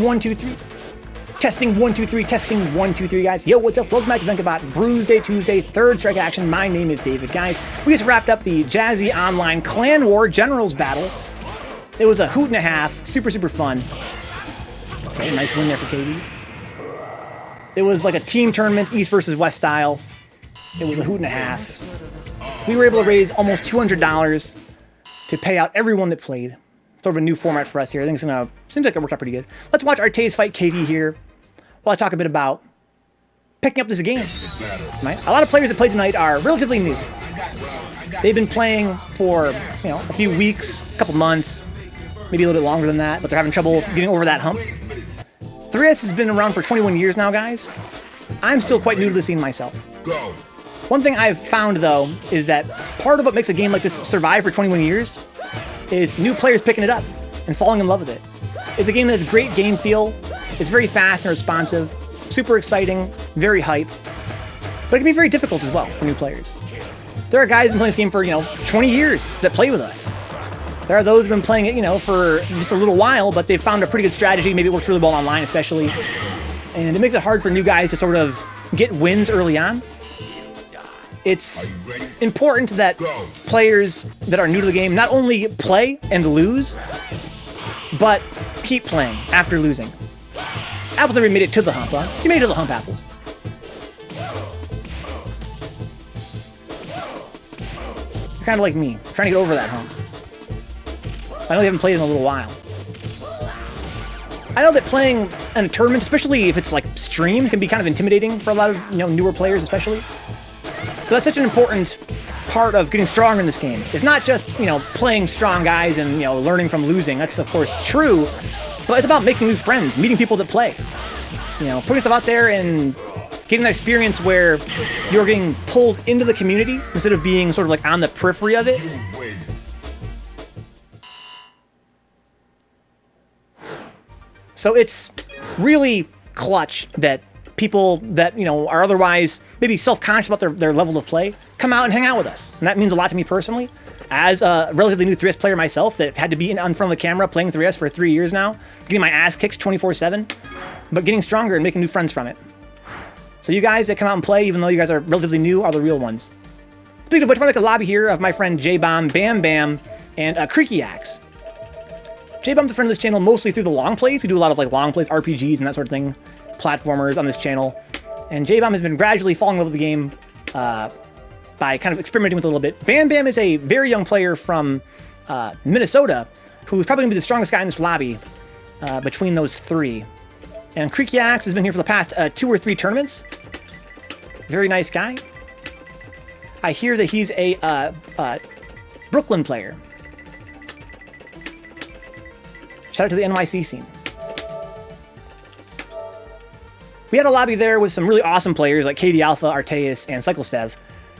1, 2, 3. Testing 1, 2, 3. Testing 1, 2, 3, guys. Yo, what's up? Welcome back to Vencabot Bruise Day Tuesday, third strike action. My name is David, guys. We just wrapped up the Jazzy Online Clan War Generals battle. It was a hoot and a half. Super, super fun. Okay, nice win there for KD. It was like a team tournament, East versus West style. It was a hoot and a half. We were able to raise almost $200 to pay out everyone that played. Sort of a new format for us here. I think seems like it worked out pretty good. Let's watch Artayes fight KD here while I talk a bit about picking up this game. Right? A lot of players that played tonight are relatively new. They've been playing for, a few weeks, a couple months, maybe a little bit longer than that, but they're having trouble getting over that hump. 3S has been around for 21 years now, guys. I'm still quite new to the scene myself. One thing I've found, though, is that part of what makes a game like this survive for 21 years is new players picking it up and falling in love with it. It's a game that has great game feel. It's very fast and responsive, super exciting, very hype. But it can be very difficult as well for new players. There are guys who've been playing this game for, 20 years that play with us. There are those who've been playing it, for just a little while, but they've found a pretty good strategy. Maybe it works really well online, especially. And it makes it hard for new guys to sort of get wins early on. It's important that players that are new to the game not only play and lose, but keep playing after losing. Apples never made it to the hump, huh? You made it to the hump, Apples. You're kind of like me, trying to get over that hump. I know you haven't played in a little while. I know that playing in a tournament, especially if it's like streamed, can be kind of intimidating for a lot of newer players, especially. But that's such an important part of getting stronger in this game. It's not just playing strong guys and learning from losing. That's of course true, but it's about making new friends, meeting people that play. Putting yourself out there and getting that experience where you're getting pulled into the community instead of being sort of like on the periphery of it. So it's really clutch that people that, are otherwise maybe self-conscious about their level of play come out and hang out with us. And that means a lot to me personally. As a relatively new 3S player myself that had to be in front of the camera playing 3S for 3 years now, getting my ass kicked 24/7, but getting stronger and making new friends from it. So you guys that come out and play, even though you guys are relatively new, are the real ones. Speaking of which, I want to make a lobby here of my friend J-Bomb, BAMBAM, and Creaky Axe. J-Bomb's a friend of this channel mostly through the long plays. We do a lot of long plays, RPGs, and that sort of thing. Platformers on this channel. And J-Bomb has been gradually falling in love with the game by kind of experimenting with it a little bit. BAMBAM is a very young player from Minnesota who's probably going to be the strongest guy in this lobby between those three. And Creaky Axe has been here for the past 2 or 3 tournaments. Very nice guy. I hear that he's a Brooklyn player. Shout out to the NYC scene. We had a lobby there with some really awesome players like KD Alpha, Artayes, and cyclestev.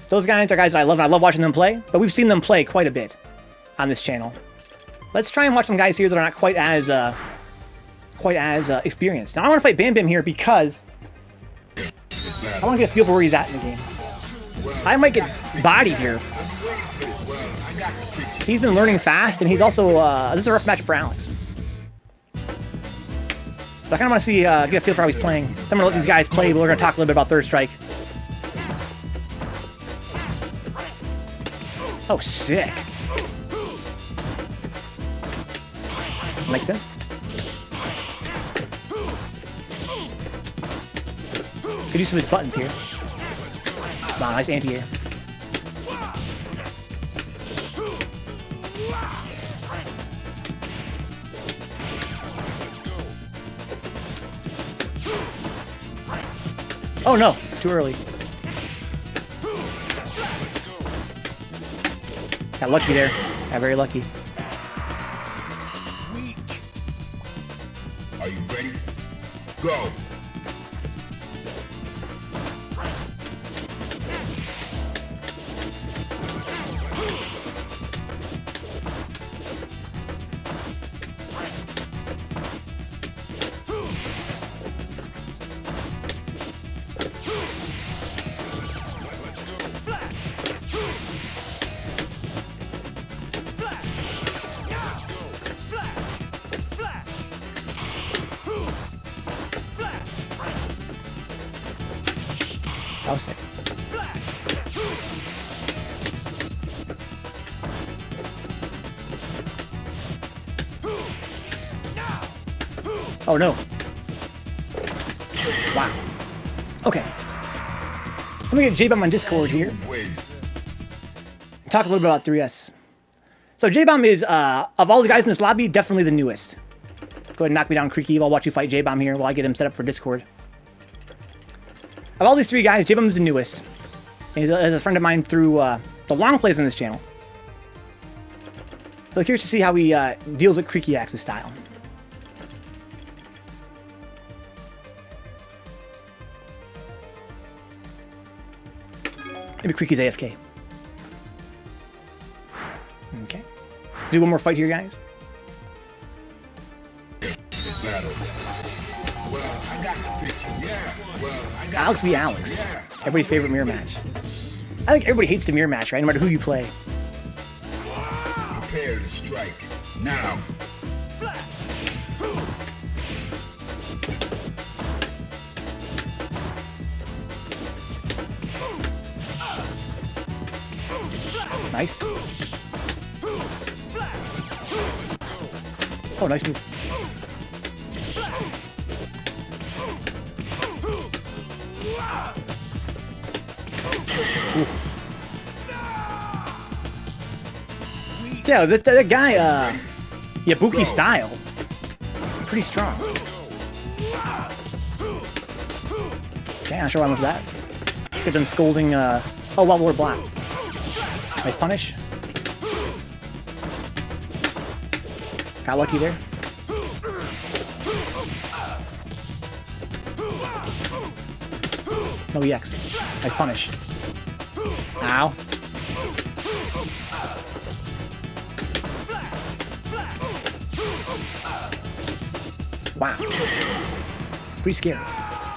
Those guys are guys that I love, and I love watching them play, but we've seen them play quite a bit on this channel. Let's try and watch some guys here that are not quite as experienced. Now I want to fight BAMBAM here because I want to get a feel for where he's at in the game. I might get bodied here. He's been learning fast, and he's also, this is a rough matchup for Alex. But I kind of want to see, get a feel for how he's playing. I'm going to let these guys play, but we're going to talk a little bit about third strike. Oh, sick. Makes sense. Good use of his buttons here. Wow, nice anti-air. Oh no, too early. Got lucky there. Got very lucky. Are you ready? Go! That was sick. Oh no. Wow. Okay. So I'm gonna get JBomb on Discord here. Talk a little bit about 3S. So JBomb is, of all the guys in this lobby, definitely the newest. Go ahead and knock me down, Creaky. I'll watch you fight JBomb here while I get him set up for Discord. Of all these three guys, JBomb is the newest. He's a friend of mine through the long plays on this channel. So curious to see how he deals with Creaky Axe's style. Maybe Creaky's AFK. Okay. Do one more fight here, guys. Alex v. Alex. Everybody's favorite mirror match. I think everybody hates the mirror match, right? No matter who you play. Prepare to strike. Now. Nice. Oh, nice move. Oof. Yeah, that guy, Yabuki style. Pretty strong. Okay, not sure why I went for that. Just got done scolding, oh, well, Lord Black. Nice punish. Got lucky there. No EX. Nice punish. Ow. Wow. Pretty scary.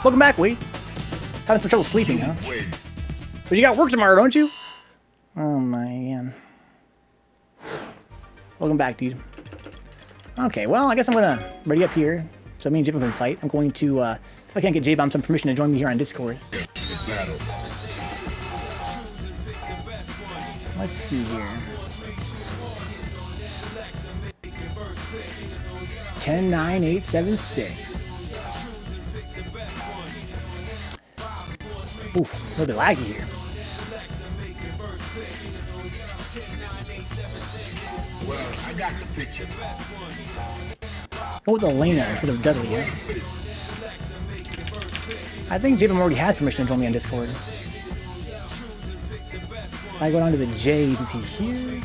Welcome back, Wade. Having some trouble sleeping, huh? But you got work tomorrow, don't you? Oh, man. Welcome back, dude. Okay, well, I guess I'm gonna ready up here. So me and JBomb can fight. I'm going to, if I can't get JBomb some permission to join me here on Discord. Let's see here. 10-9-8-7-6. Oof, a little bit laggy here. Well, I got the picture. Go with Elena instead of Dudley here. I think JBomb already has permission to join me on Discord. I go down to the J's, is he here?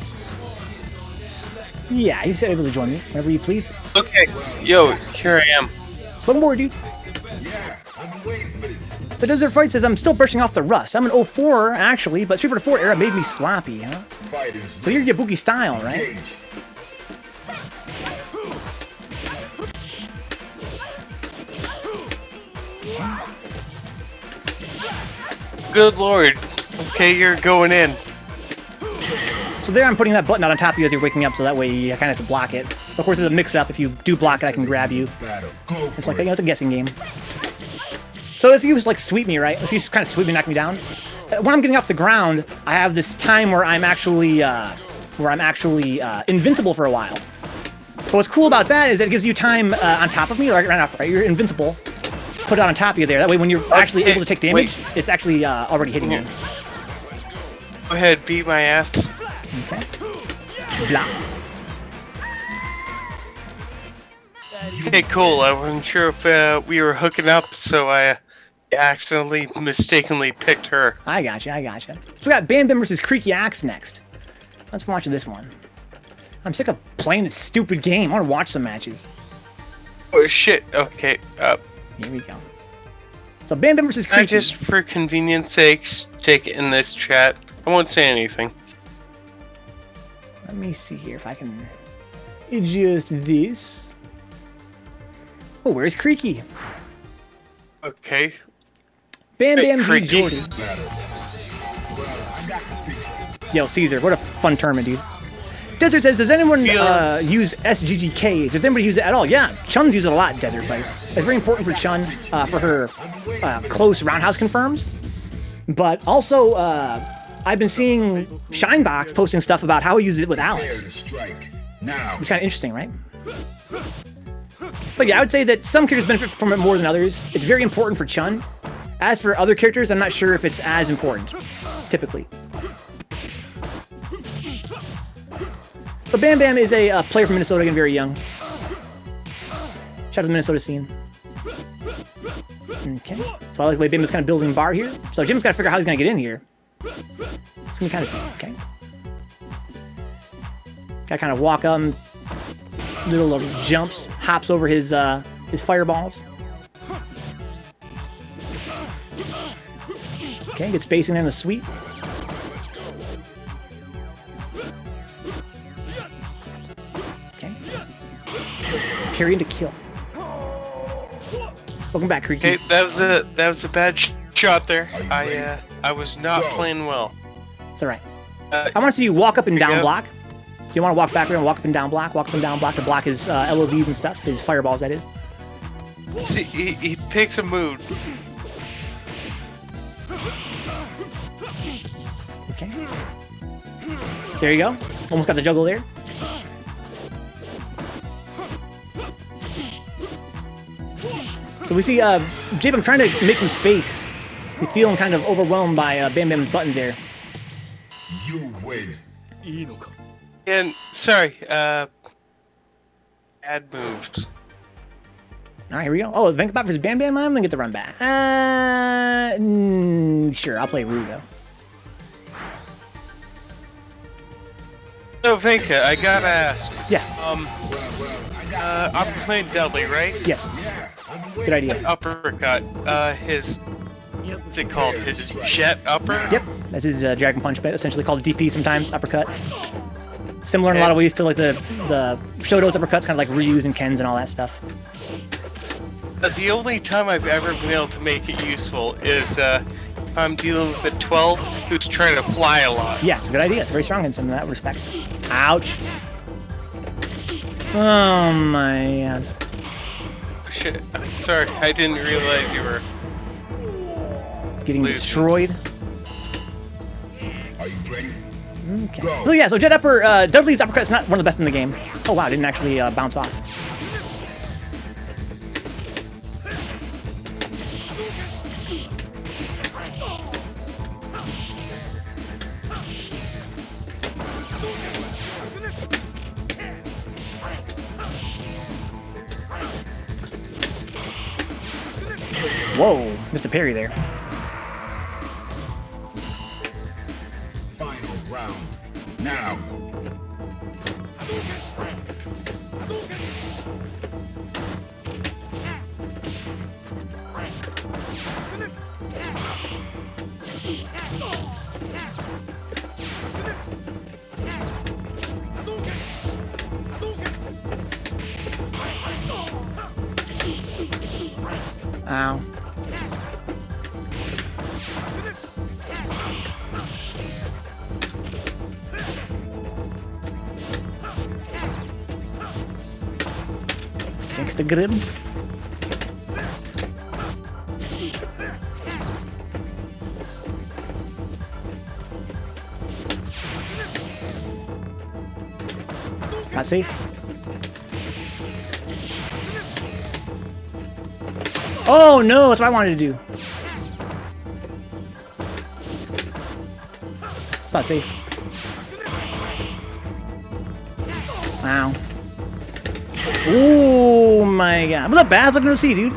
Yeah, he's able to join me whenever he pleases. Okay, yo, here I am. Welcome aboard, dude. Yeah, I've been waiting for this. So Desert Fight says, I'm still brushing off the rust. I'm an 04, actually, but Street Fighter 4 era made me sloppy, huh? Fighters. So you're Yabuki style, right? Engage. Good lord. Okay, you're going in. So there I'm putting that button out on top of you as you're waking up, so that way you kind of have to block it. Of course, there's a mix-up. If you do block it, I can grab you. Battle. Go It's for like, it. you know, it's a guessing game. So if you like sweep me, right? If you kind of sweep me, knock me down. When I'm getting off the ground, I have this time where I'm actually invincible for a while. But what's cool about that is it gives you time on top of me, right off, right? You're invincible. Put it on top of you there. That way, when you're actually able to take damage, it's actually already hitting you. Go ahead, beat my ass. Okay. Blah. Okay, cool. I wasn't sure if we were hooking up, so I accidentally, mistakenly picked her. I gotcha, I gotcha. So we got BAMBAM versus Creaky Axe next. Let's watch this one. I'm sick of playing this stupid game. I want to watch some matches. Oh shit, okay. Here we go. So BAMBAM versus I Creaky. just, for convenience sakes, take it in this chat. I won't say anything. Let me see here if I can adjust this. Oh, where's Creaky? Okay. BAMBAM v Creaky. Jordy. Battle. Well, I got the picture. Yo, Caesar, what a fun tournament, dude. Desert says, does anyone use SGGKs? Does anybody use it at all? Yeah, Chun's use it a lot in Desert Fights. It's very important for Chun for her close roundhouse confirms. But also, I've been seeing Shinebox posting stuff about how he uses it with Prepare to Alex. strike. Now. Which is kind of interesting, right? But yeah, I would say that some characters benefit from it more than others. It's very important for Chun. As for other characters, I'm not sure if it's as important, typically. So Bam Bam is a player from Minnesota, again, very young. Shout out to the Minnesota scene. Okay. So I like the way Bam is kind of building a bar here. So Jim's got to figure out how he's going to get in here. It's going to kind of... Okay. Got to kind of walk up, little jumps, hops over his fireballs. Okay, good spacing there in the sweep. Okay. Parry into kill. Welcome back, Creaky. Hey, that was a bad shot there. I was not playing well. It's alright. I want to see you walk up and down block. Do you want to walk back and walk up and down block? Walk up and down block to block his LOVs and stuff, his fireballs, that is. See, he picks a mood. Okay. There you go. Almost got the juggle there. So we see J-Bam trying to make some space. He's feeling kind of overwhelmed by Bam Bam's buttons there. You win. And sorry, bad moves. All right, here we go. Oh, Vencabot versus Bam Bam. I'm gonna get the run back. Sure, I'll play Rue though. So Venka, I gotta ask. Yeah. I'm playing Dudley, right? Yes. Good idea. Uppercut. What's it called? His jet upper? Yep. That's his Dragon Punch, but essentially called a DP sometimes, uppercut. Similar in a lot of ways to like the Shoto's uppercuts, kind of like Ryu's and Ken's and all that stuff. The only time I've ever been able to make it useful is if I'm dealing with a 12 who's trying to fly a lot. Yes, good idea. It's very strong in some of that respect. Ouch. Oh my god. Shit. Sorry, I didn't realize you were getting destroyed. Are you ready? Okay. So yeah, so Jet Upper, Dudley's uppercut is not one of the best in the game. Oh wow, didn't actually bounce off. Whoa, missed a parry there. Final round. Now. Ow. Thanks to Grim. Not safe. Oh no, that's what I wanted to do. It's not safe. Wow. Oh my god. What's up, Baz? Looking to see, dude.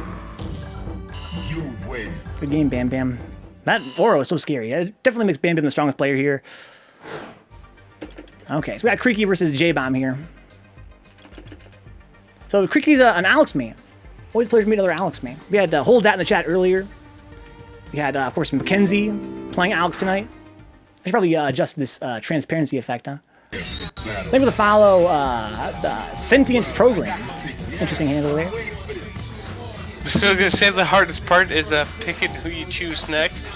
You win. Good game, Bam Bam. That Oro is so scary. It definitely makes Bam Bam the strongest player here. Okay, so we got Creaky versus J-Bomb here. So Creaky's an Alex man. Always a pleasure to meet another Alex man. We had Hold That in the chat earlier. We had, of course, Mackenzie playing Alex tonight. I should probably adjust this transparency effect, huh? Thanks for the follow, the Sentient Program. Interesting handle there. I'm still gonna say the hardest part is picking who you choose next.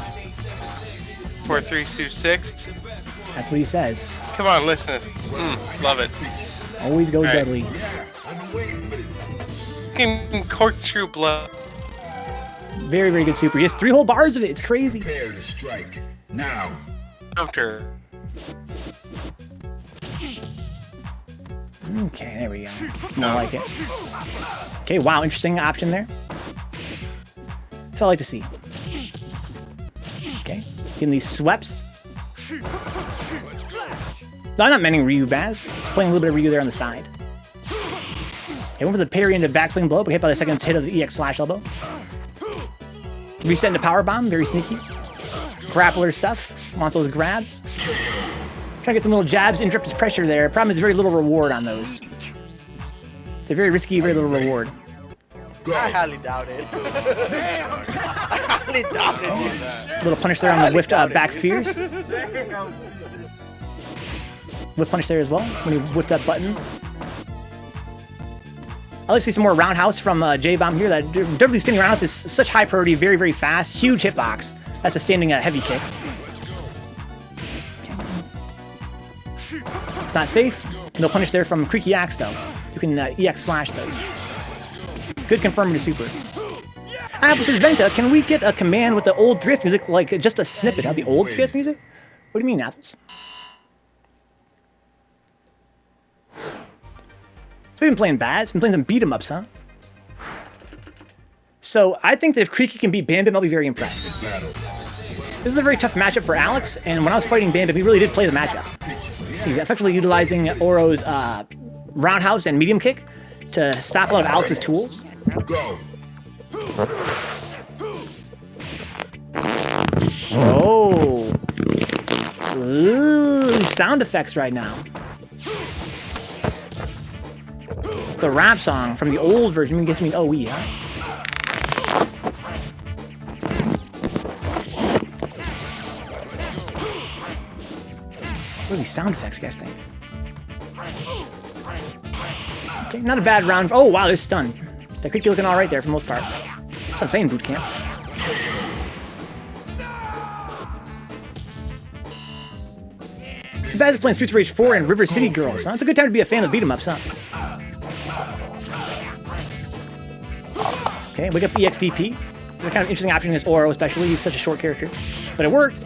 4, 3, 2, 6. That's what he says. Come on, listen. Love it. Always go right. Dudley. Fucking corkscrew blood. Very, very good super. He has 3 whole bars of it. It's crazy. Prepare to strike. Now. Counter. Okay, there we go. More like it. Okay, wow, interesting option there. That's what I like to see. Okay, getting these sweeps. No, I'm not meaning Ryu Baz. Just playing a little bit of Ryu there on the side. Okay, went for the parry into back swing blow, but hit by the second hit of the EX slash elbow. Reset into power bomb, very sneaky. Grappler stuff, wants those grabs. Trying to get some little jabs, interrupt his pressure there. Problem is very little reward on those. They're very risky, very little reward. I highly doubt it. I highly doubt it. Little punish there on the whiffed back fears. Whiff punish there as well, when he whiffed that button. I'd like to see some more roundhouse from J-Bomb here. That definitely standing roundhouse is such high priority, very, very fast, huge hitbox. That's a standing heavy kick. It's not safe. No punish there from Creaky Axe though. You can EX slash those. Good confirm to super. Apples says, Venka, can we get a command with the old 3S music, like just a snippet of the old 3S music? What do you mean, Apples? So we've been playing bad. Been playing some beat 'em ups, huh? So I think that if Creaky can beat BAMBAM, I'll be very impressed. This is a very tough matchup for Alex, and when I was fighting BAMBAM, he really did play the matchup. He's effectively utilizing Oro's roundhouse and medium kick to stop a lot of Alex's tools. Go. Oh. Ooh, sound effects right now. The rap song from the old version, I guess you mean OE, huh? What are these sound effects, guys think? Okay, not a bad round. Oh, wow, they're stunned. They're Creaky looking all right there for the most part. That's what I'm saying, boot camp. Too bad it's playing Streets of Rage 4 and River City Girls, huh? It's a good time to be a fan of beat-em-ups, huh? Okay, wake up EXDP. It's a kind of interesting option against Oro, especially. He's such a short character. But it worked.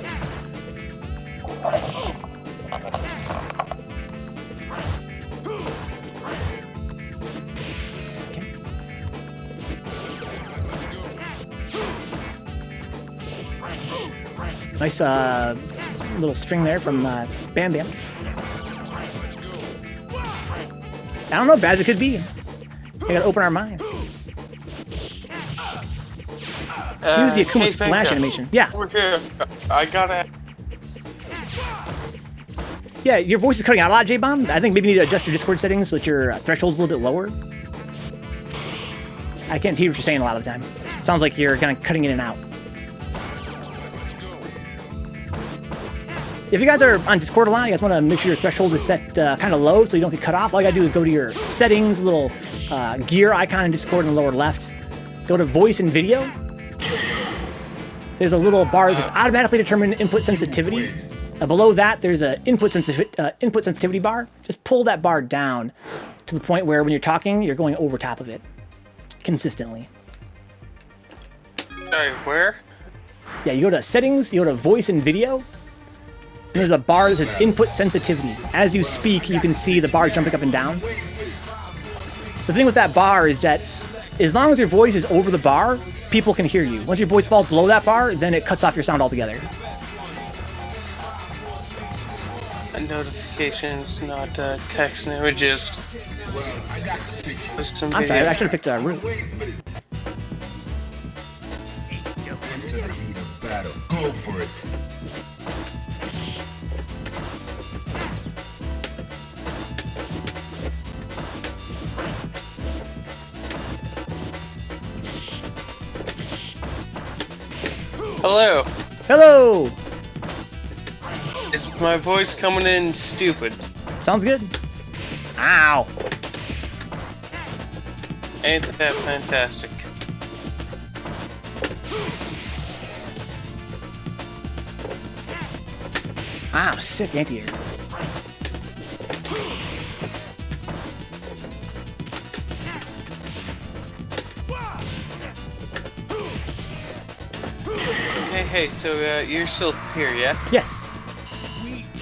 Nice little string there from BAMBAM. I don't know, bad as it could be. We gotta open our minds. Use the Akuma splash animation. Yeah. Over here. I gotta. Yeah, your voice is cutting out a lot, J-Bomb. I think maybe you need to adjust your Discord settings so that your threshold's a little bit lower. I can't hear what you're saying a lot of the time. Sounds like you're kind of cutting in and out. If you guys are on Discord a lot, you guys want to make sure your threshold is set kind of low so you don't get cut off. All you gotta do is go to your settings, little gear icon in Discord in the lower left. Go to voice and video. There's a little bar that's automatically determined input sensitivity. Below that, there's an input sensitivity bar. Just pull that bar down to the point where when you're talking, you're going over top of it consistently. Sorry, where? Yeah, you go to settings, you go to voice and video. And there's a bar that says input sensitivity. As you speak, you can see the bar jumping up and down. The thing with that bar is that as long as your voice is over the bar, people can hear you. Once your voice falls below that bar, then it cuts off your sound altogether. Notifications, not text and images. I'm sorry, I should have picked a root. Go for it. Hello. Hello! Is my voice coming in stupid? Sounds good. Ow! Ain't that fantastic? Ow, sick anti-air. hey, so you're still here, yeah? Yes.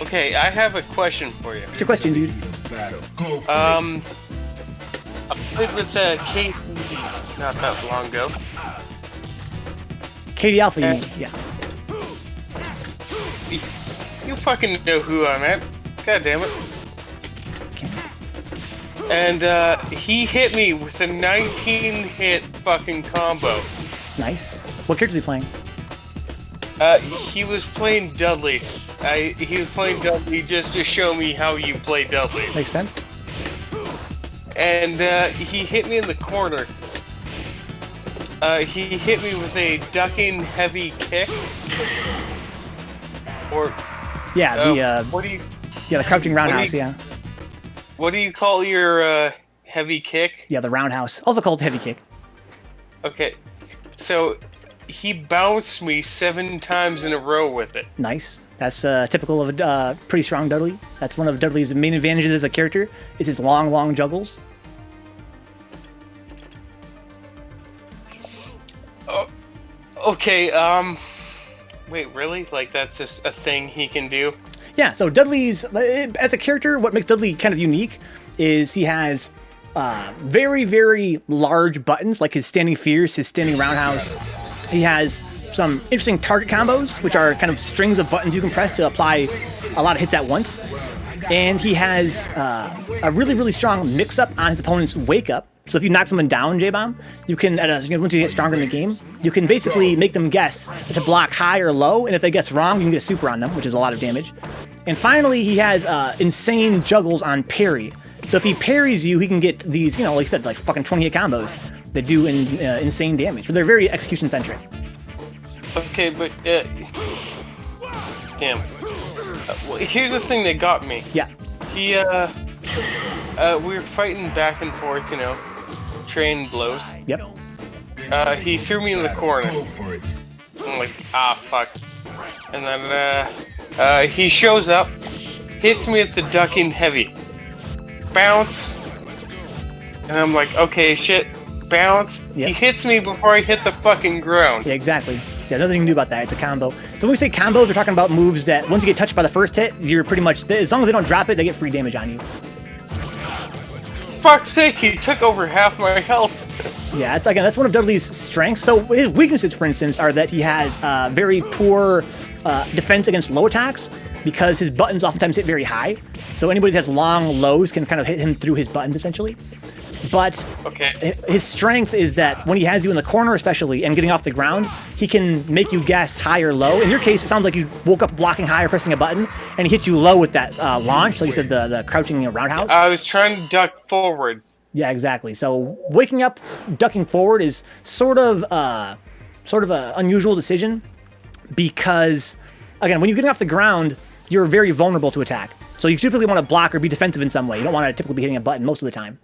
Okay, I have a question for you. What's your question, dude? I played with Kate not that long ago. Katie Alpha, you mean? Yeah. You fucking know who I'm at. God damn it. Okay. And he hit me with a 19-hit fucking combo. Nice. What character is he playing? He was playing Dudley. He was playing Dudley just to show me how you play Dudley. Makes sense. And he hit me in the corner. He hit me with a ducking heavy kick. Or Yeah, the what do you? yeah, the crouching roundhouse. Yeah. What do you call your heavy kick? Yeah, the roundhouse, also called heavy kick. Okay, so he bounced me 7 times in a row with it. Nice. That's typical of a pretty strong Dudley. That's one of Dudley's main advantages as a character, is his long juggles. Oh, okay, wait, really? Like, that's just a thing he can do? Yeah, so Dudley's, as a character, what makes Dudley kind of unique is he has very, very large buttons, like his standing fierce, his standing roundhouse. He has some interesting target combos, which are kind of strings of buttons you can press to apply a lot of hits at once. And he has a really, really strong mix-up on his opponent's wake-up. So if you knock someone down, J-Bomb, you can, once you get stronger in the game, you can basically make them guess to block high or low, and if they guess wrong, you can get a super on them, which is a lot of damage. And finally, he has insane juggles on parry. So if he parries you, he can get these, you know, like I said, like fucking 20-hit combos that do insane damage. But they're very execution-centric. Okay, but, damn. Well, here's the thing that got me. Yeah. He, we were fighting back and forth, you know, trading blows. Yep. He threw me in the corner. I'm like, ah, fuck. And then, he shows up, hits me at the ducking heavy. Bounce. And I'm like, okay, shit. Bounce. Yep. He hits me before I hit the fucking ground. Yeah, exactly. Yeah, nothing you can do about that. It's a combo. So when we say combos, we're talking about moves that once you get touched by the first hit, you're pretty much, as long as they don't drop it, they get free damage on you. Fuck's sake, he took over half my health. Yeah, it's again, that's one of Dudley's strengths. So his weaknesses, for instance, are that he has very poor defense against low attacks because his buttons oftentimes hit very high. So anybody that has long lows can kind of hit him through his buttons, essentially. But okay. His strength is that when he has you in the corner, especially, and getting off the ground, he can make you guess high or low. In your case, it sounds like you woke up blocking high or pressing a button, and he hit you low with that launch, like you said, the crouching roundhouse. I was trying to duck forward. Yeah, exactly. So waking up, ducking forward is sort of a unusual decision because, again, when you're getting off the ground, you're very vulnerable to attack. So you typically want to block or be defensive in some way. You don't want to typically be hitting a button most of the time.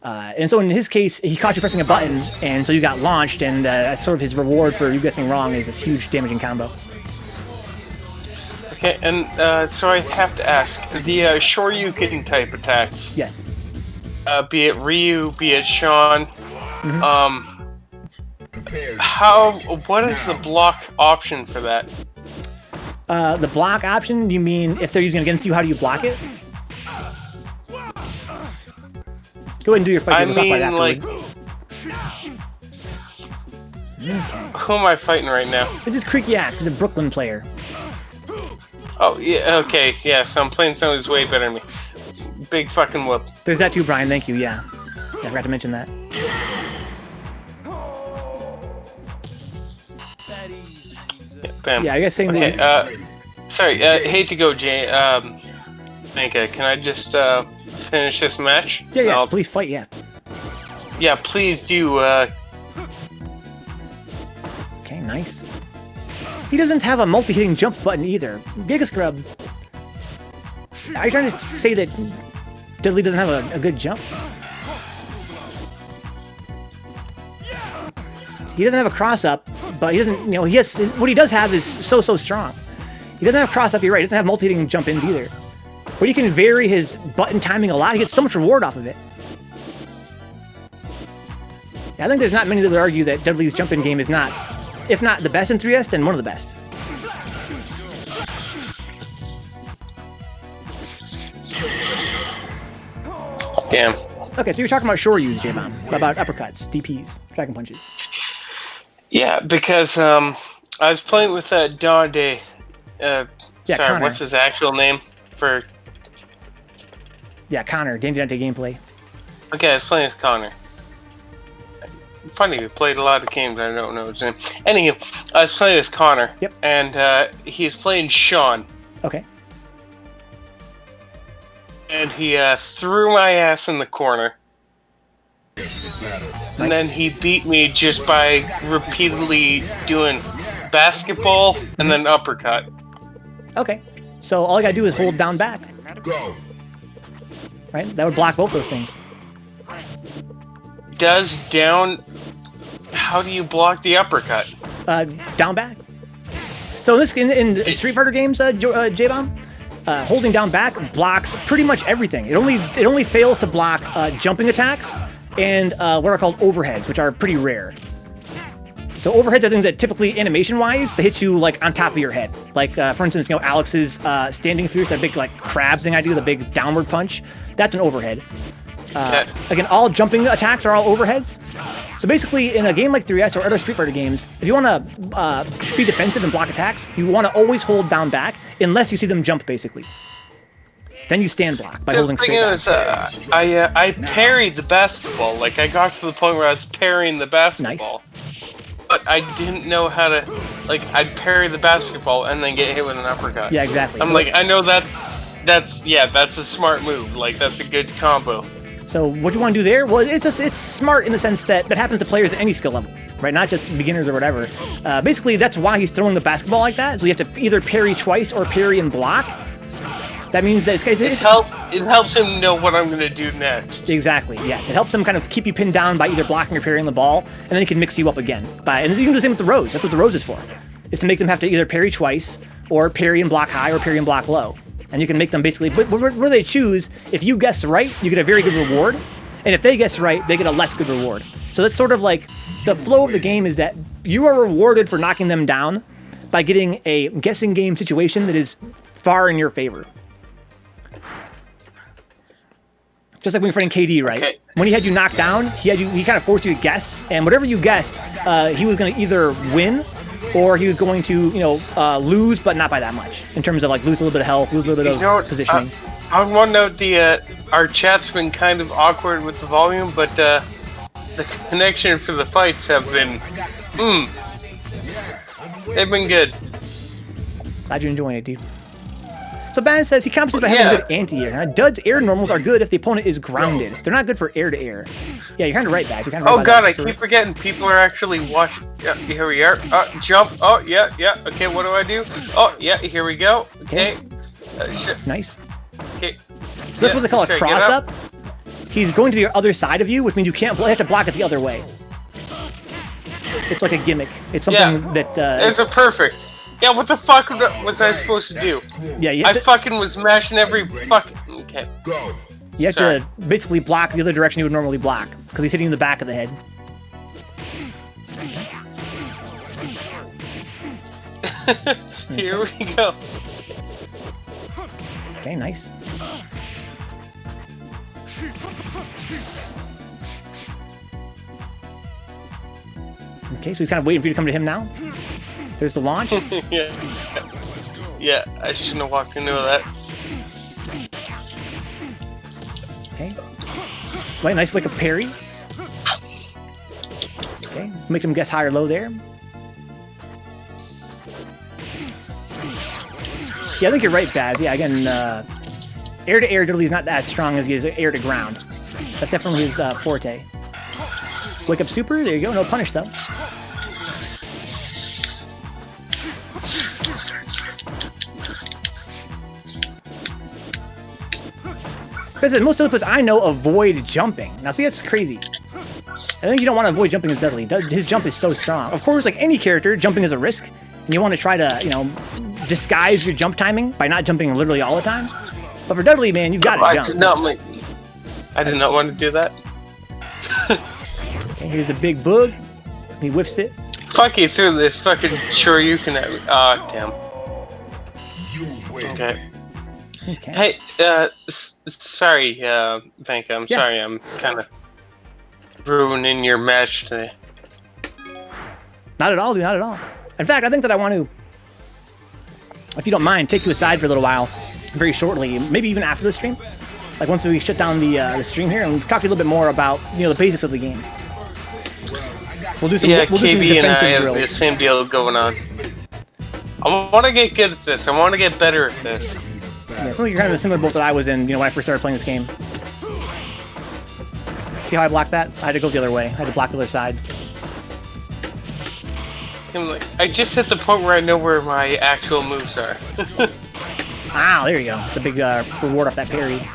And so in his case, he caught you pressing a button, and so you got launched, and that's sort of his reward for you guessing wrong is this huge damaging combo. Okay, and so I have to ask, the Shoryuken type attacks. Yes. Be it Ryu, be it Sean. Mm-hmm. What is the block option for that? The block option, you mean if they're using it against you, how do you block it? Go ahead and do your fight. I mean, like, who am I fighting right now? This is Creaky Axe. He's a Brooklyn player. Oh, yeah, okay, yeah, so I'm playing someone who's way better than me. Big fucking whoop. There's that too, Brian. Thank you, yeah. I forgot to mention that. Yeah, bam. Yeah, I guess saying okay, that... sorry, hate to go, Jay. Minka, can I just, finish this match? Yeah, please fight, yeah. Yeah, please do, Okay, nice. He doesn't have a multi-hitting jump button either. Giga Scrub. Are you trying to say that Dudley doesn't have a good jump? He doesn't have a cross-up, but he doesn't, you know, he has, what he does have is so strong. He doesn't have cross-up, you're right, he doesn't have multi-hitting jump-ins either. But he can vary his button timing a lot, he gets so much reward off of it. Yeah, I think there's not many that would argue that Dudley's jump-in game is not if not the best in 3S, then one of the best. Damn. Okay, so you're talking about Shoryus, J-Bomb, about uppercuts, DPs, dragon punches. Yeah, because I was playing with Donde. Yeah, Sorry, Connor. what's his actual name for? Yeah, Connor, Dandy Dante gameplay. Okay, I was playing with Connor. Funny, we played a lot of games. I don't know his name. Anywho, I was playing with Connor. Yep. And he's playing Sean. Okay. And he threw my ass in the corner. And then he beat me just by repeatedly doing basketball and then uppercut. Okay. So all I gotta do is hold down back. Go. Right? That would block both those things. Does down... How do you block the uppercut? Down back. So in Street Fighter games, J-Bomb, holding down back blocks pretty much everything. It only fails to block jumping attacks and what are called overheads, which are pretty rare. So overheads are things that typically, animation-wise, they hit you like on top of your head. Like for instance, you know, Alex's standing fierce, that big like crab thing I do, the big downward punch. That's an overhead. Again, all jumping attacks are all overheads. So basically, in a game like 3S or other Street Fighter games, if you want to be defensive and block attacks, you want to always hold down back, unless you see them jump, basically. Then you stand block by holding straight down. I parried the basketball. Like, I got to the point where I was parrying the basketball. Nice. But I didn't know how to... Like, I'd parry the basketball and then get hit with an uppercut. Yeah, exactly. I'm like, I know that's a smart move. Like, that's a good combo. So what do you want to do there? Well, it's smart in the sense that happens to players at any skill level, right? Not just beginners or whatever. Basically, that's why he's throwing the basketball like that. So you have to either parry twice or parry and block. That means that it helps him know what I'm going to do next. Exactly, yes. It helps him kind of keep you pinned down by either blocking or parrying the ball, and then he can mix you up again. And you can do the same with the Rose. That's what the Rose is for, is to make them have to either parry twice or parry and block high or parry and block low. And you can make them basically, where they choose, if you guess right, you get a very good reward. And if they guess right, they get a less good reward. So that's sort of like, the flow of the game is that you are rewarded for knocking them down by getting a guessing game situation that is far in your favor. Just like when you're fighting KD, right? Okay. When he had you knocked down, he kind of forced you to guess, and whatever you guessed, he was going to either win, or he was going to, you know, lose, but not by that much. In terms of like lose a little bit of health, lose a little bit of positioning. I want to note our chat's been kind of awkward with the volume, but the connection for the fights have been, they've been good. Glad you're enjoying it, dude. So Baz says he compensates by having good anti-air. Now, Dud's air normals are good if the opponent is grounded. They're not good for air-to-air. Yeah, you're kind of right, Baz. You're kind of right. Oh god, I keep forgetting people are actually watching. Yeah, here we are. Jump. Oh, yeah. Okay, what do I do? Oh, yeah, here we go. Okay. Nice. Okay. So that's what they call a cross-up. He's going to the other side of you, which means you have to block it the other way. It's like a gimmick. It's something that... It's a perfect. Yeah, what the fuck was I supposed to do? Yeah, I fucking was mashing every fucking... Okay. Go. You have to basically block the other direction you would normally block, because he's hitting the back of the head. Here we go. Okay, nice. Okay, so he's kind of waiting for you to come to him now. There's the launch. Yeah, I shouldn't have walked into that. Okay. Right, nice like a parry. Okay, make him guess high or low there. Yeah, I think you're right, Baz. Yeah, again, air-to-air Diddley is not as strong as he is air-to-ground. That's definitely his forte. Wake up super, there you go, no punish though. Because most of the puts I know avoid jumping. Now see, that's crazy. I think you don't want to avoid jumping as Dudley. His jump is so strong. Of course, like any character, jumping is a risk. And you want to try to, you know, disguise your jump timing by not jumping literally all the time. But for Dudley, man, you've got to jump. I did not want to do that. Okay, here's the big boog. He whiffs it. Fuck, he threw the fucking Shoryuken at me. Ah, damn. Okay. Okay. Hey, sorry, Venka, I'm sorry, I'm kind of ruining your match today. Not at all, dude, not at all. In fact, I think that I want to, if you don't mind, take you aside for a little while, very shortly, maybe even after the stream. Like once we shut down the stream here, and talk to you a little bit more about, you know, the basics of the game. We'll do some, we'll do some KB and I defensive have drills. the same deal going on. I want to get good at this. I want to get better at this. Yeah, it's like you're kind of the similar boat that I was in, you know, when I first started playing this game. See how I blocked that? I had to go the other way. I had to block the other side. I'm like, I just hit the point where I know where my actual moves are. Wow, there you go. It's a big reward off that parry.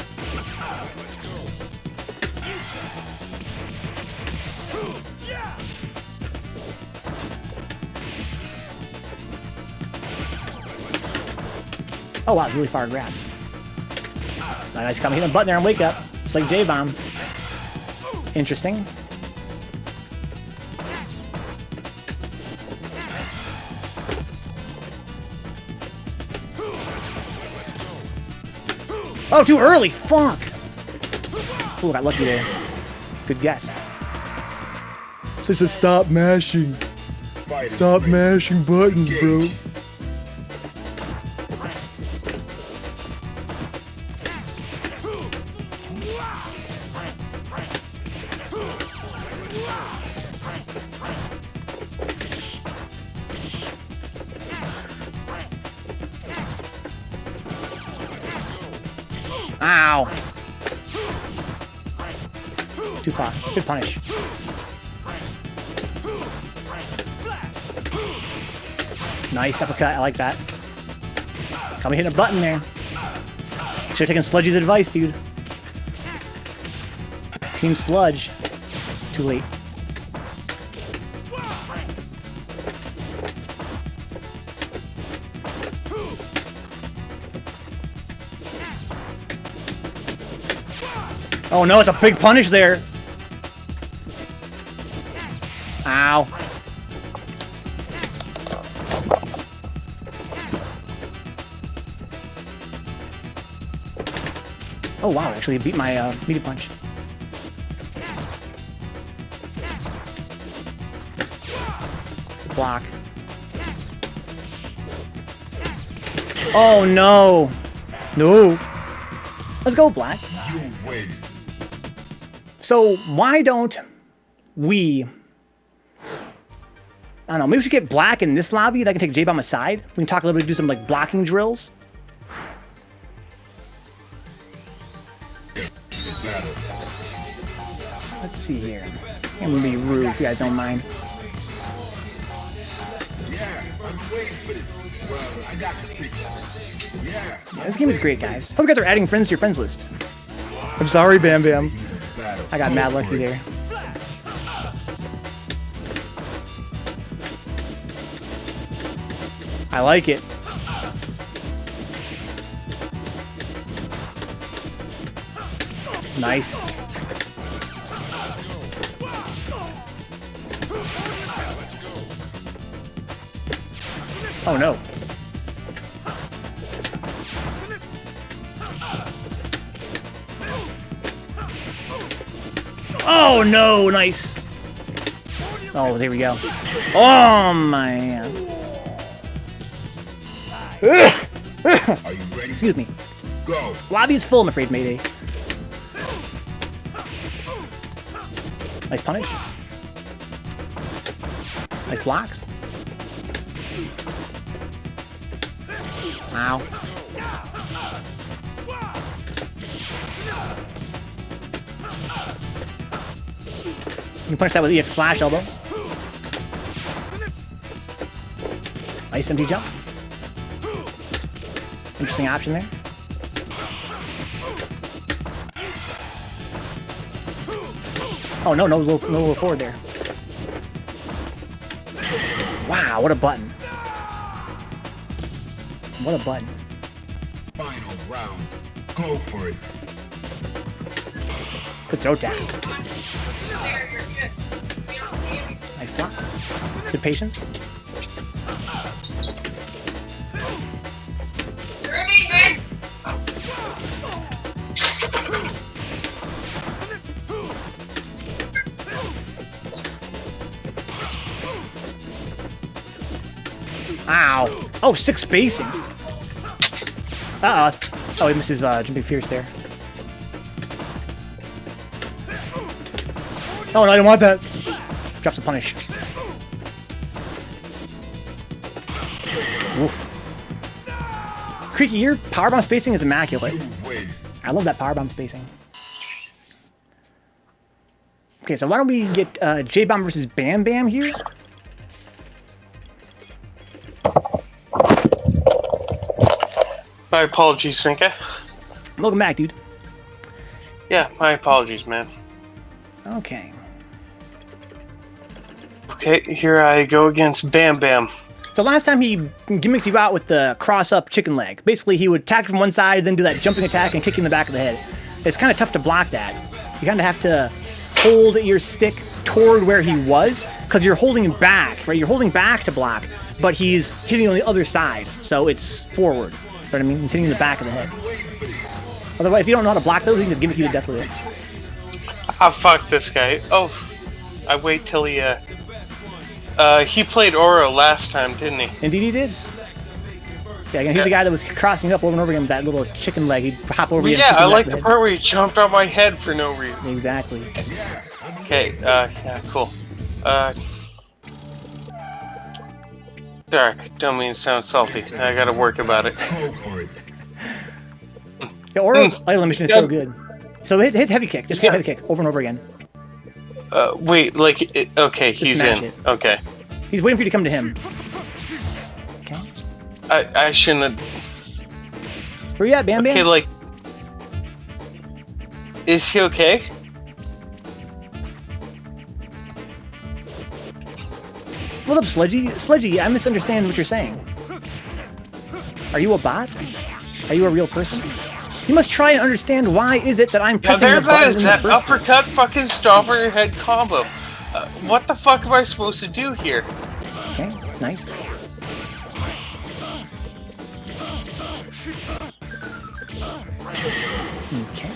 Oh wow, it's really far grab. Nice, come hit a button there and wake up. Just like J-Bomb. Interesting. Oh, too early! Fuck! Ooh, got lucky there. Good guess. So it says stop mashing. Stop mashing buttons, bro. Ow! Too far. Good punish. Nice uppercut. I like that. Got me hitting a button there. Should have taken Sludgy's advice, dude. Team Sludge. Too late. Oh no, it's a big punish there. Ow. Oh wow, actually beat my meaty punch. Block. Oh no. No. Let's go, Black. So why don't we, I don't know, maybe we should get Black in this lobby that can take J-Bomb aside. We can talk a little bit, do some like blocking drills. Let's see here. I'm gonna be rude if you guys don't mind. Yeah, this game is great, guys. Hope you guys are adding friends to your friends list. I'm sorry, Bam Bam. I got mad lucky there. I like it. Nice. Oh no. Oh no, nice. Oh, there we go. Oh man. Excuse me. Lobby is full, I'm afraid, Mayday. Nice punish. Nice blocks. Ow. You can punish that with EX slash elbow. Nice empty jump. Interesting option there. Oh no, no low forward there. Wow, what a button. What a button. Final round. Go for it. Good throw down. Nice block. Good patience. Ow. Oh, 6 spacing. Uh-oh. Oh, he missed his jumping fierce there. Oh, no, I didn't want that. Drops the punish. Oof. Creaky, your powerbomb spacing is immaculate. I love that powerbomb spacing. Okay, so why don't we get J-Bomb versus Bam Bam here? My apologies, Finka. Welcome back, dude. Yeah, my apologies, man. Okay. Okay, here I go against Bam Bam. So last time he gimmicked you out with the cross-up chicken leg. Basically, he would attack from one side, then do that jumping attack and kick you in the back of the head. It's kind of tough to block that. You kind of have to hold your stick toward where he was, because you're holding him back, right? You're holding back to block, but he's hitting on the other side, so it's forward. You know what I mean? He's hitting in the back of the head. Otherwise, if you don't know how to block those, he can just gimmick you to death with it. Ah, fuck this guy. Oh, I wait till he played Oro last time, didn't he? Indeed he did. Yeah, again, he's the guy that was crossing up over and over again with that little chicken leg. He'd hop over you. Yeah, I like the part where he jumped on my head for no reason. Exactly. Okay, yeah, cool. Sorry, don't mean to sound salty. I gotta work about it. Yeah, Oro's idle mission is so good. So hit heavy kick. Just hit heavy kick over and over again. Wait, like, okay, Just he's in. it. Okay. He's waiting for you to come to him. Okay. I shouldn't have... Where you at, Bam Bam? Okay, like... Is he okay? What's up, Sledgy? Sledgy, I misunderstand what you're saying. Are you a bot? Are you a real person? You must try and understand why is it that I'm pressing the button in the that first place. uppercut fucking stomp on your head combo. What the fuck am I supposed to do here? Okay, nice. Okay.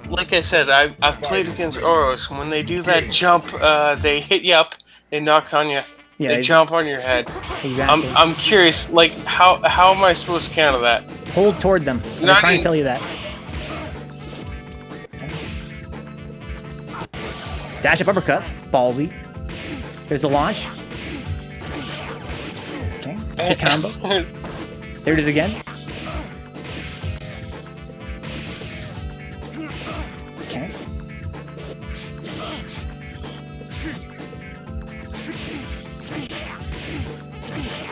Like I said, I've played against Oros. When they do that jump, they hit you up, they knock on you, Yeah, they jump on your head. Exactly. I'm curious, like, how am I supposed to counter that? Hold toward them. I'm trying to tell you that. Okay. Dash up uppercut. Ballsy. There's the launch. Okay. It's a combo. There it is again. Okay.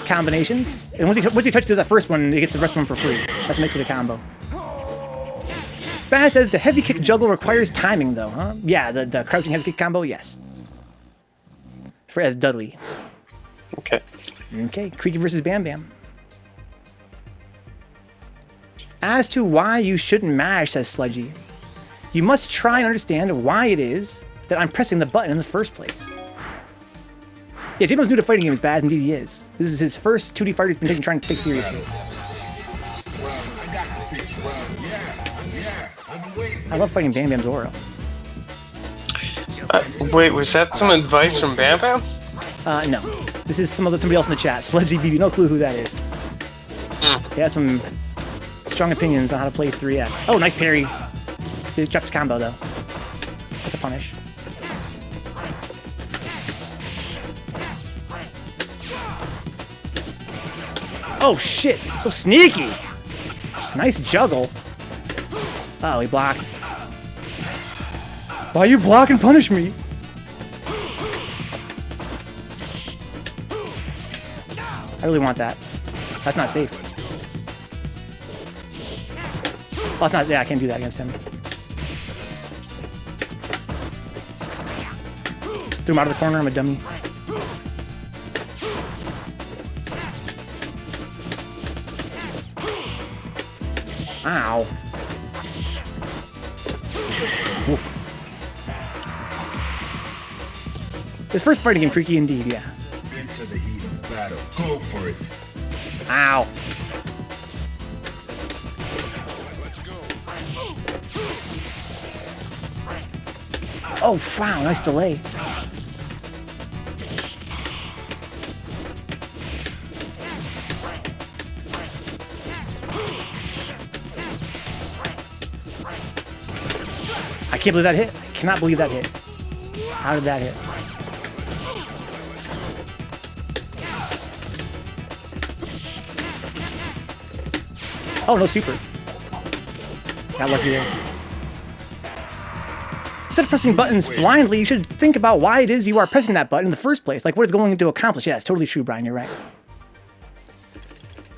Combinations. And once he touches that first one, he gets the rest of them for free. That's what makes it a combo. Bass says the heavy kick juggle requires timing, though, huh? Yeah, the crouching heavy kick combo, yes. For as Dudley. Okay. Okay, Creaky versus Bam Bam. As to why you shouldn't mash, says Sledgy, you must try and understand why it is that I'm pressing the button in the first place. Yeah, J-Bo's new to fighting games, Baz, indeed he is. This is his first 2D fighter he's been trying to take seriously. I love fighting Bam Bam's Oro. Wait, was that some advice from Bam Bam? No. This is somebody else in the chat. Sledgy BB, no clue who that is. He has some strong opinions on how to play 3S. Oh, nice parry. Did drops combo though. That's a punish. Oh shit! So sneaky! Nice juggle. Oh, he blocked. Why you block and punish me? I really want that. That's not safe. Well, that's not. Yeah, I can't do that against him. Threw him out of the corner. I'm a dummy. Ow. Oof. This first fighting game, Creaky indeed, yeah. Into the heat of battle. Go for it. Ow. Oh, wow, nice delay. I can't believe that hit. I cannot believe that hit. How did that hit? Oh, no super. Got lucky there. Instead of pressing buttons blindly, you should think about why it is you are pressing that button in the first place. Like, what it's going to accomplish. Yeah, it's totally true, Brian. You're right.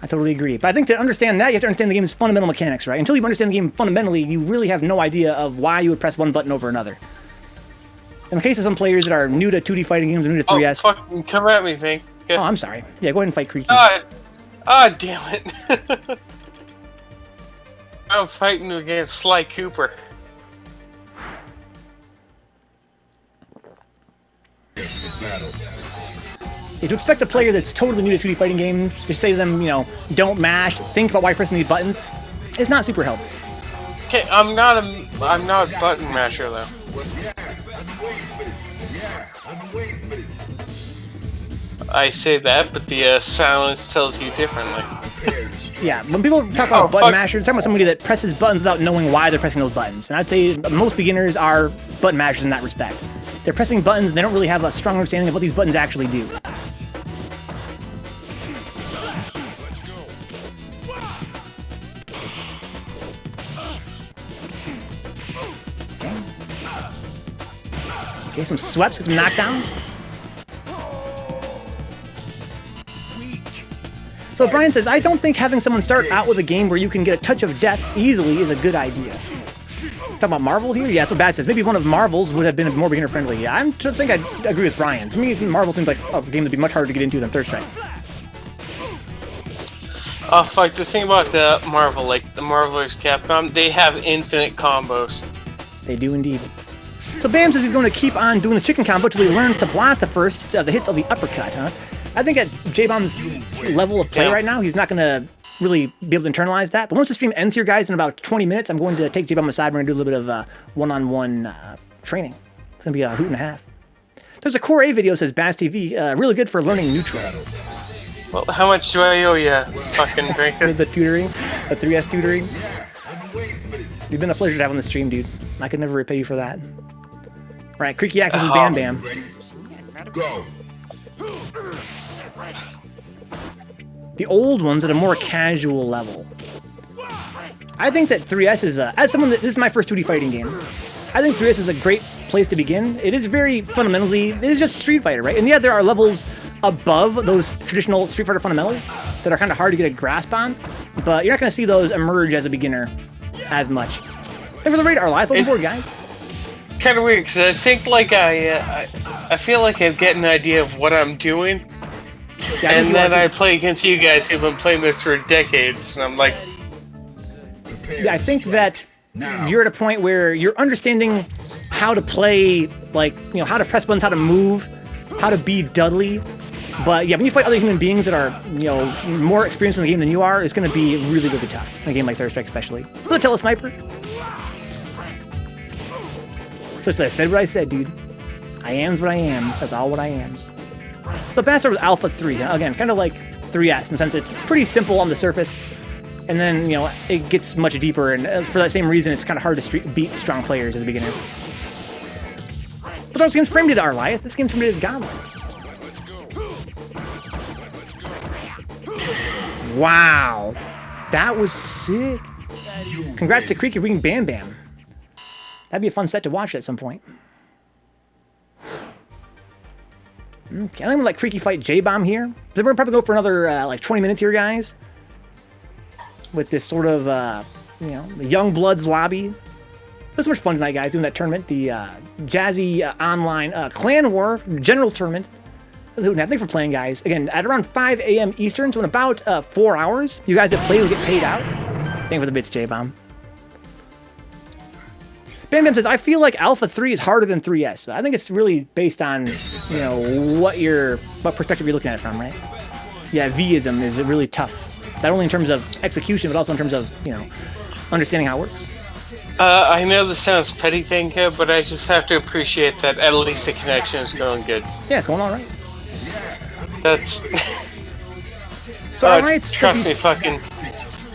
I totally agree. But I think to understand that, you have to understand the game's fundamental mechanics, right? Until you understand the game fundamentally, you really have no idea of why you would press one button over another. In the case of some players that are new to 2D fighting games or new to 3S... Oh, fucking come at me, Vink. Oh, I'm sorry. Yeah, go ahead and fight Creaky. Damn it. I'm fighting against Sly Cooper. Yeah, to expect a player that's totally new to 2D fighting games to say to them, you know, don't mash, think about why you're pressing these buttons, is not super helpful. Okay, I'm not a button masher though. I say that, but the silence tells you differently. Yeah, when people talk about button mashers, they're talking about somebody that presses buttons without knowing why they're pressing those buttons. And I'd say most beginners are button mashers in that respect. They're pressing buttons and they don't really have a strong understanding of what these buttons actually do. Okay, some sweeps, some knockdowns. So Brian says, I don't think having someone start out with a game where you can get a touch of death easily is a good idea. Talking about Marvel here? Yeah, that's what Bad says. Maybe one of Marvel's would have been more beginner-friendly. Yeah, I think I agree with Brian. To me, Marvel seems like a game that'd be much harder to get into than Third Strike. Oh, fuck, the thing about Marvel, like the Marvel vs. Capcom, they have infinite combos. They do indeed. So Bam says he's going to keep on doing the chicken combo until he learns to block the first the hits of the uppercut, huh? I think at J-Bomb's level of play right now, he's not going to really be able to internalize that. But once the stream ends here, guys, in about 20 minutes, I'm going to take J-Bomb aside. We're going to do a little bit of one-on-one training. It's going to be a hoot and a half. There's a Core A video, says Bass TV, really good for learning neutral. Well, how much do I owe you, fucking drinker? The tutoring, the 3S tutoring. You've been a pleasure to have on the stream, dude. I could never repay you for that. All right, Creaky Axe versus Bam Bam. Go. The old ones at a more casual level. I think that 3S is, as someone that, this is my first 2D fighting game, I think 3S is a great place to begin. It is very fundamentally, it is just Street Fighter, right? And yeah, there are levels above those traditional Street Fighter fundamentals that are kind of hard to get a grasp on, but you're not going to see those emerge as a beginner as much. And for the radar live, welcome aboard, guys. Kind of weird, because I think like I feel like I get an idea of what I'm doing, Yeah, and then I play against you guys who've been playing this for decades, and I'm like... Yeah, I think that you're at a point where you're understanding how to play, like, you know, how to press buttons, how to move, how to be Dudley. But yeah, when you fight other human beings that are, you know, more experienced in the game than you are, it's going to be really, really tough. In a game like Third Strike, especially. Will it tell a sniper? So I said what I said, dude. I am's what I am. That's all what I am's. So Bastard with Alpha 3. Again, kind of like 3S in the sense it's pretty simple on the surface. And then, you know, it gets much deeper. And for that same reason, it's kind of hard to beat strong players as a beginner. But this game's framed it Artayes. This game's framed it as Goblin. Wow. That was sick. Congrats to Creaky reading Bam Bam. That'd be a fun set to watch at some point. Okay, I think we'll let Creaky fight J-Bomb here. Then we're probably go for another like 20 minutes here, guys. With this sort of, you know, the Young Bloods lobby. It was so much fun tonight, guys, doing that tournament. The Jazzy Online Clan War Generals Tournament. Thanks for playing, guys. Again, at around 5 a.m. Eastern, so in about 4 hours, you guys that play will get paid out. Thanks for the bits, J-Bomb. BAMBAM says, I feel like Alpha 3 is harder than 3S. I think it's really based on, you know, what perspective you're looking at it from, right? Yeah, V-ism is really tough. Not only in terms of execution, but also in terms of, you know, understanding how it works. I know this sounds petty, Venka, but I just have to appreciate that at least the connection is going good. Yeah, it's going all right. That's... So Artayes says trust me, fucking...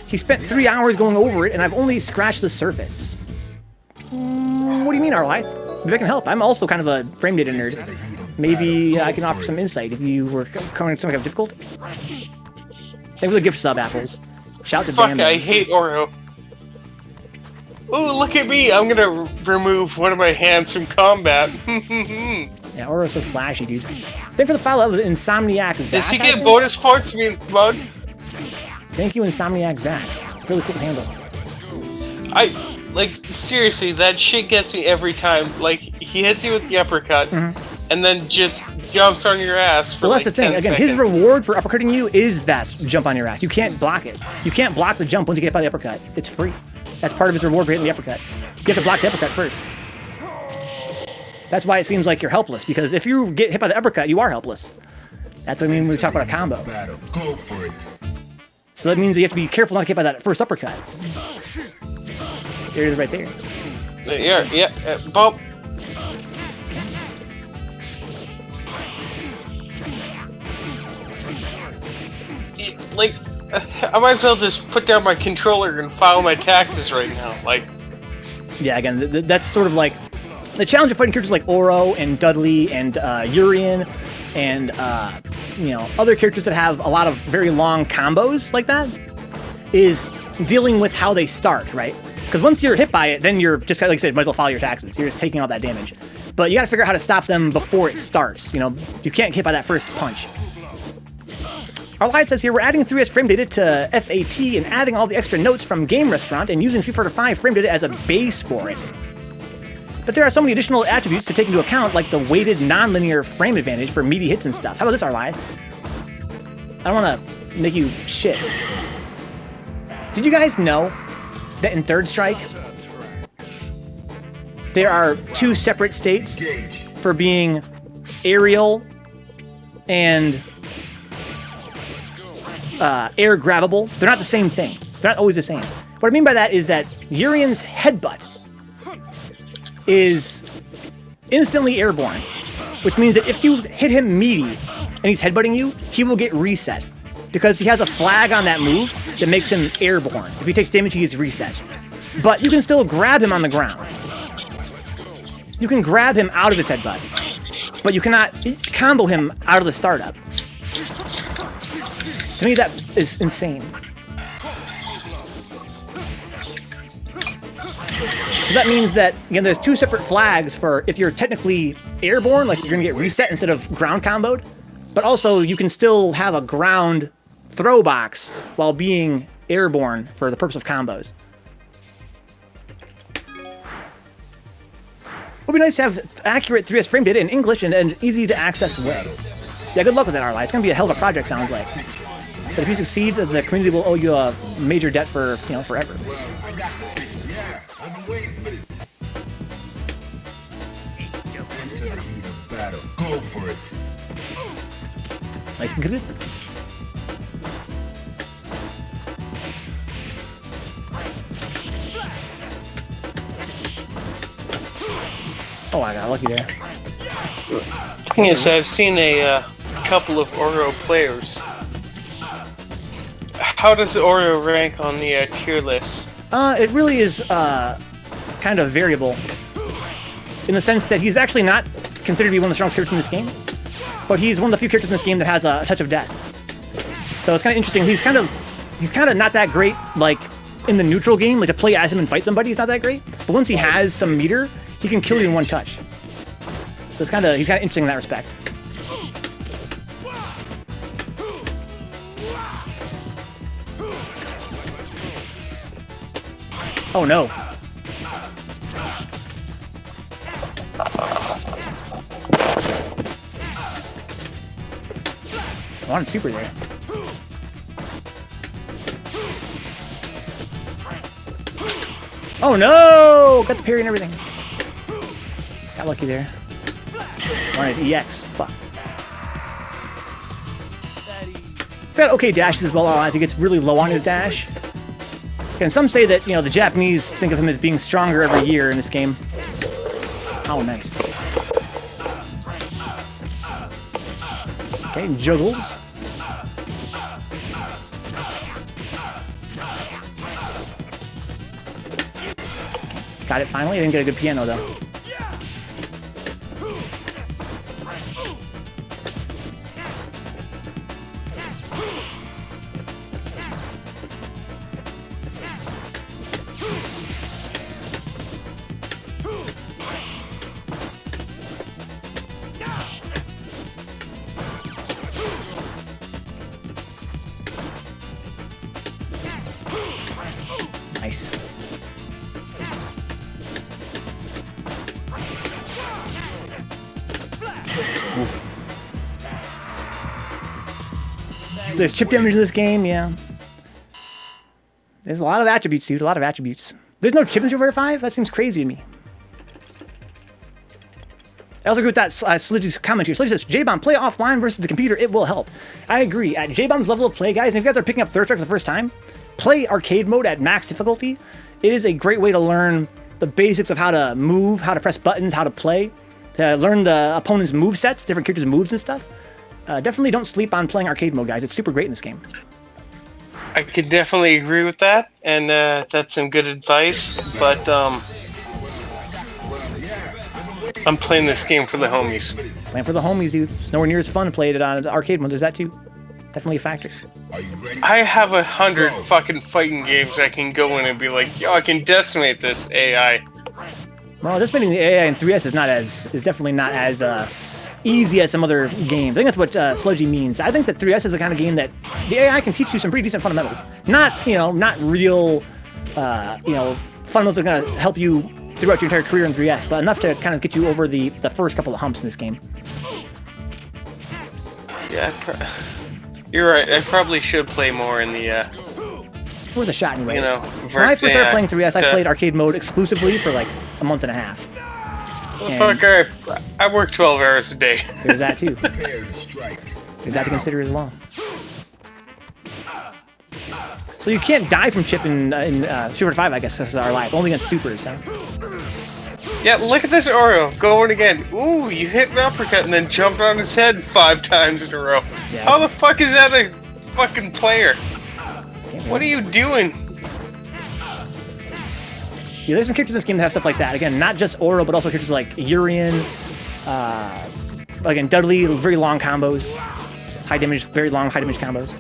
he spent 3 hours going over it, and I've only scratched the surface. What do you mean, Artayes? Maybe I can help. I'm also kind of a frame data nerd. Maybe I can offer some insight if you were coming to some kind of difficulty. Thanks for the gift sub, Apples. Shout to BAMBAM. Fuck, I hate Oro. Ooh, look at me! I'm gonna remove one of my hands from combat. Yeah, Oro's so flashy, dude. Thank for the follow-up with Insomniac Zach. Does he get bonus points for being smug? Thank you, Insomniac Zach. Really cool handle. Like, seriously, that shit gets me every time. Like, he hits you with the uppercut, and then just jumps on your ass for Well, like that's the thing. 10 Again, seconds. his reward for uppercutting you is that jump on your ass. You can't block it. You can't block the jump once you get hit by the uppercut. It's free. That's part of his reward for hitting the uppercut. You have to block the uppercut first. That's why it seems like you're helpless, because if you get hit by the uppercut, you are helpless. That's what I mean when we talk about a combo. Go for it. So that means that you have to be careful not to get hit by that first uppercut. There it is right there. Yeah, bump. Like, I might as well just put down my controller and file my taxes right now. Like, Yeah, again, that's sort of like the challenge of fighting characters like Oro and Dudley and Urian and you know, other characters that have a lot of very long combos like that is dealing with how they start, right? Because once you're hit by it, then you're just, like I said, might as well follow your taxes. You're just taking all that damage. But you gotta figure out how to stop them before it starts. You know, you can't get hit by that first punch. Artayes says here, we're adding 3S frame data to FAT and adding all the extra notes from Game Restaurant and using 345 frame data as a base for it. But there are so many additional attributes to take into account, like the weighted non-linear frame advantage for meaty hits and stuff. How about this, Artayes? I don't want to make you shit. Did you guys know that in Third Strike, there are 2 separate states for being aerial and air grabbable? They're not the same thing. They're not always the same. What I mean by that is that Urian's headbutt is instantly airborne, which means that if you hit him meaty and he's headbutting you, he will get reset because he has a flag on that move that makes him airborne. If he takes damage, he gets reset. But you can still grab him on the ground. You can grab him out of his headbutt, but you cannot combo him out of the startup. To me, that is insane. So that means that, again, there's 2 separate flags for if you're technically airborne, like you're gonna get reset instead of ground comboed, but also you can still have a ground throw box while being airborne for the purpose of combos. It would be nice to have accurate 3S frame data in English and an easy to access way. Yeah, good luck with that, Artayes. It's gonna be a hell of a project, sounds like. But if you succeed, the community will owe you a major debt for, you know, forever. Yeah, I've been waiting for this. Battle. Go for it. Nice and good. Oh, I got lucky there. thing is, I've seen a couple of Oreo players. How does Oreo rank on the tier list? It really is kind of variable in the sense that he's actually not considered to be one of the strongest characters in this game, but he's one of the few characters in this game that has a touch of death. So it's kind of interesting. He's kind of not that great, like in the neutral game, like to play as him and fight somebody. He's not that great, but once he has some meter, he can kill you in one touch. So he's kind of interesting in that respect. Oh no. I wanted super there. Oh no! Got the parry and everything. Got lucky there. Wanted EX. Fuck. He's got okay dashes as well. I think it's really low on his dash. And some say that, you know, the Japanese think of him as being stronger every year in this game. Oh, nice. Okay, juggles. Got it finally. I didn't get a good piano though. Nice. Oof. There's chip damage in this game, yeah. There's a lot of attributes, dude. A lot of attributes. There's no chip in Street Fighter 5? That seems crazy to me. I also agree with that Sludgy's comment here. Sludgy says, J-Bomb, play offline versus the computer. It will help. I agree. At J-Bomb's level of play, guys, and if you guys are picking up Third Strike for the first time, play arcade mode at max difficulty. It is a great way to learn the basics of how to move, how to press buttons, how to play, to learn the opponent's move sets, different characters' moves and stuff. Definitely don't sleep on playing arcade mode, guys. It's super great in this game. I could definitely agree with that, and that's some good advice, but I'm playing this game for the homies. Playing for the homies, dude. It's nowhere near as fun to play it on arcade mode. There's that too. Definitely a factor. I have 100 fucking fighting games I can go in and be like, yo, I can decimate this AI. Well, decimating the AI in 3S is definitely not as easy as some other games. I think that's what Sludgy means. I think that 3S is the kind of game that the AI can teach you some pretty decent fundamentals. Not, you know, not real, you know, fundamentals that are gonna help you throughout your entire career in 3S, but enough to kind of get you over the first couple of humps in this game. Yeah, you're right. I probably should play more in the. It's worth a shot anyway. You know, when I first started playing 3S, I played arcade mode exclusively for like a month and a half. Well, fuck, I work 12 hours a day. There's that too. There's that to consider as well. So you can't die from chip in Street Fighter 5, I guess, this is our life. Only against supers, huh? Yeah, look at this Oreo going again. Ooh, you hit an uppercut and then jumped on his head 5 times in a row. Yeah, how the fuck is that a fucking player? What are you doing? Yeah, there's some characters in this game that have stuff like that. Again, not just Oro, but also characters like Urian, again, Dudley, very long combos. High damage, very long high damage combos.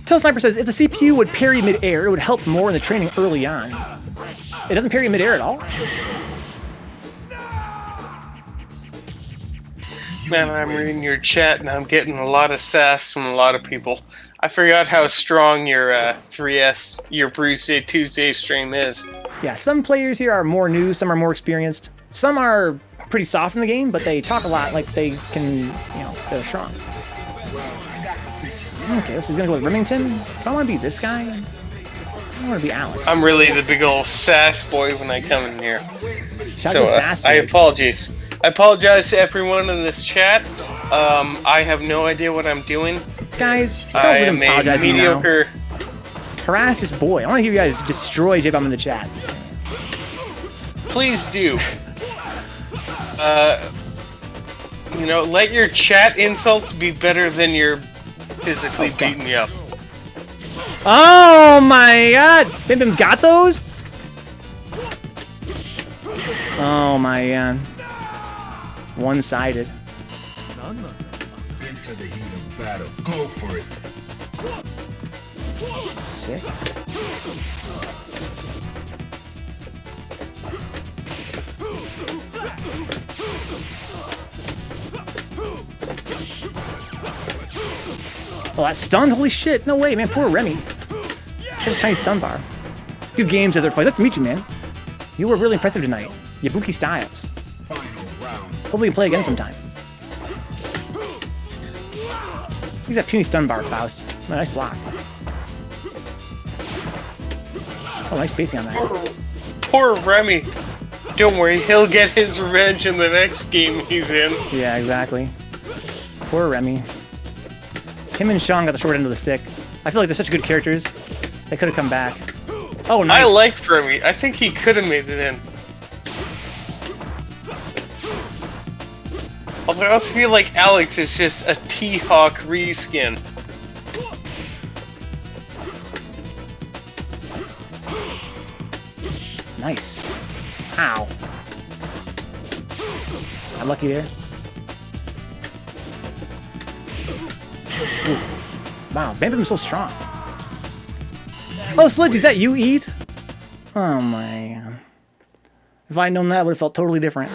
Tell Sniper says, if the CPU would parry mid-air, it would help more in the training early on. It doesn't parry mid-air at all? Man, I'm reading your chat and I'm getting a lot of sass from a lot of people. I forgot how strong your 3S, your Bruce Day Tuesday stream is. Yeah, some players here are more new, some are more experienced. Some are pretty soft in the game, but they talk a lot like they can, you know, they're strong. Okay, this is gonna go with Remington. Do I want to be this guy? I want to be Alex. I'm really the big old sass boy when I come in here. So I apologize. I apologize to everyone in this chat. I have no idea what I'm doing. Guys, don't let him apologize to me now. Harass this boy. I want to hear you guys destroy J-Bomb in the chat. Please do. You know, let your chat insults be better than your physically beating me up. Oh my god! BAMBAM's got those? Oh my god. One-sided. Into the heat of battle. Go for it. Sick. Oh, that stunned? Holy shit. No way, man. Poor Remy. Such a tiny stun bar. Good games, Desert Flight. Nice to meet you, man. You were really impressive tonight. Yabuki Styles. Hopefully we can play again sometime. He's that puny stun bar, Faust. Oh, nice block. Oh, nice spacing on that. Poor Remy. Don't worry, he'll get his revenge in the next game he's in. Yeah, exactly. Poor Remy. Him and Sean got the short end of the stick. I feel like they're such good characters. They could have come back. Oh, nice. I liked Remy. I think he could have made it in. Although I also feel like Alex is just a T-Hawk reskin. Nice. Ow. Unlucky there. Ooh. Wow, BAMBAM's so strong. Oh, Sludge, is that you, Eat? Oh, man. If I'd known that, I would have felt totally different.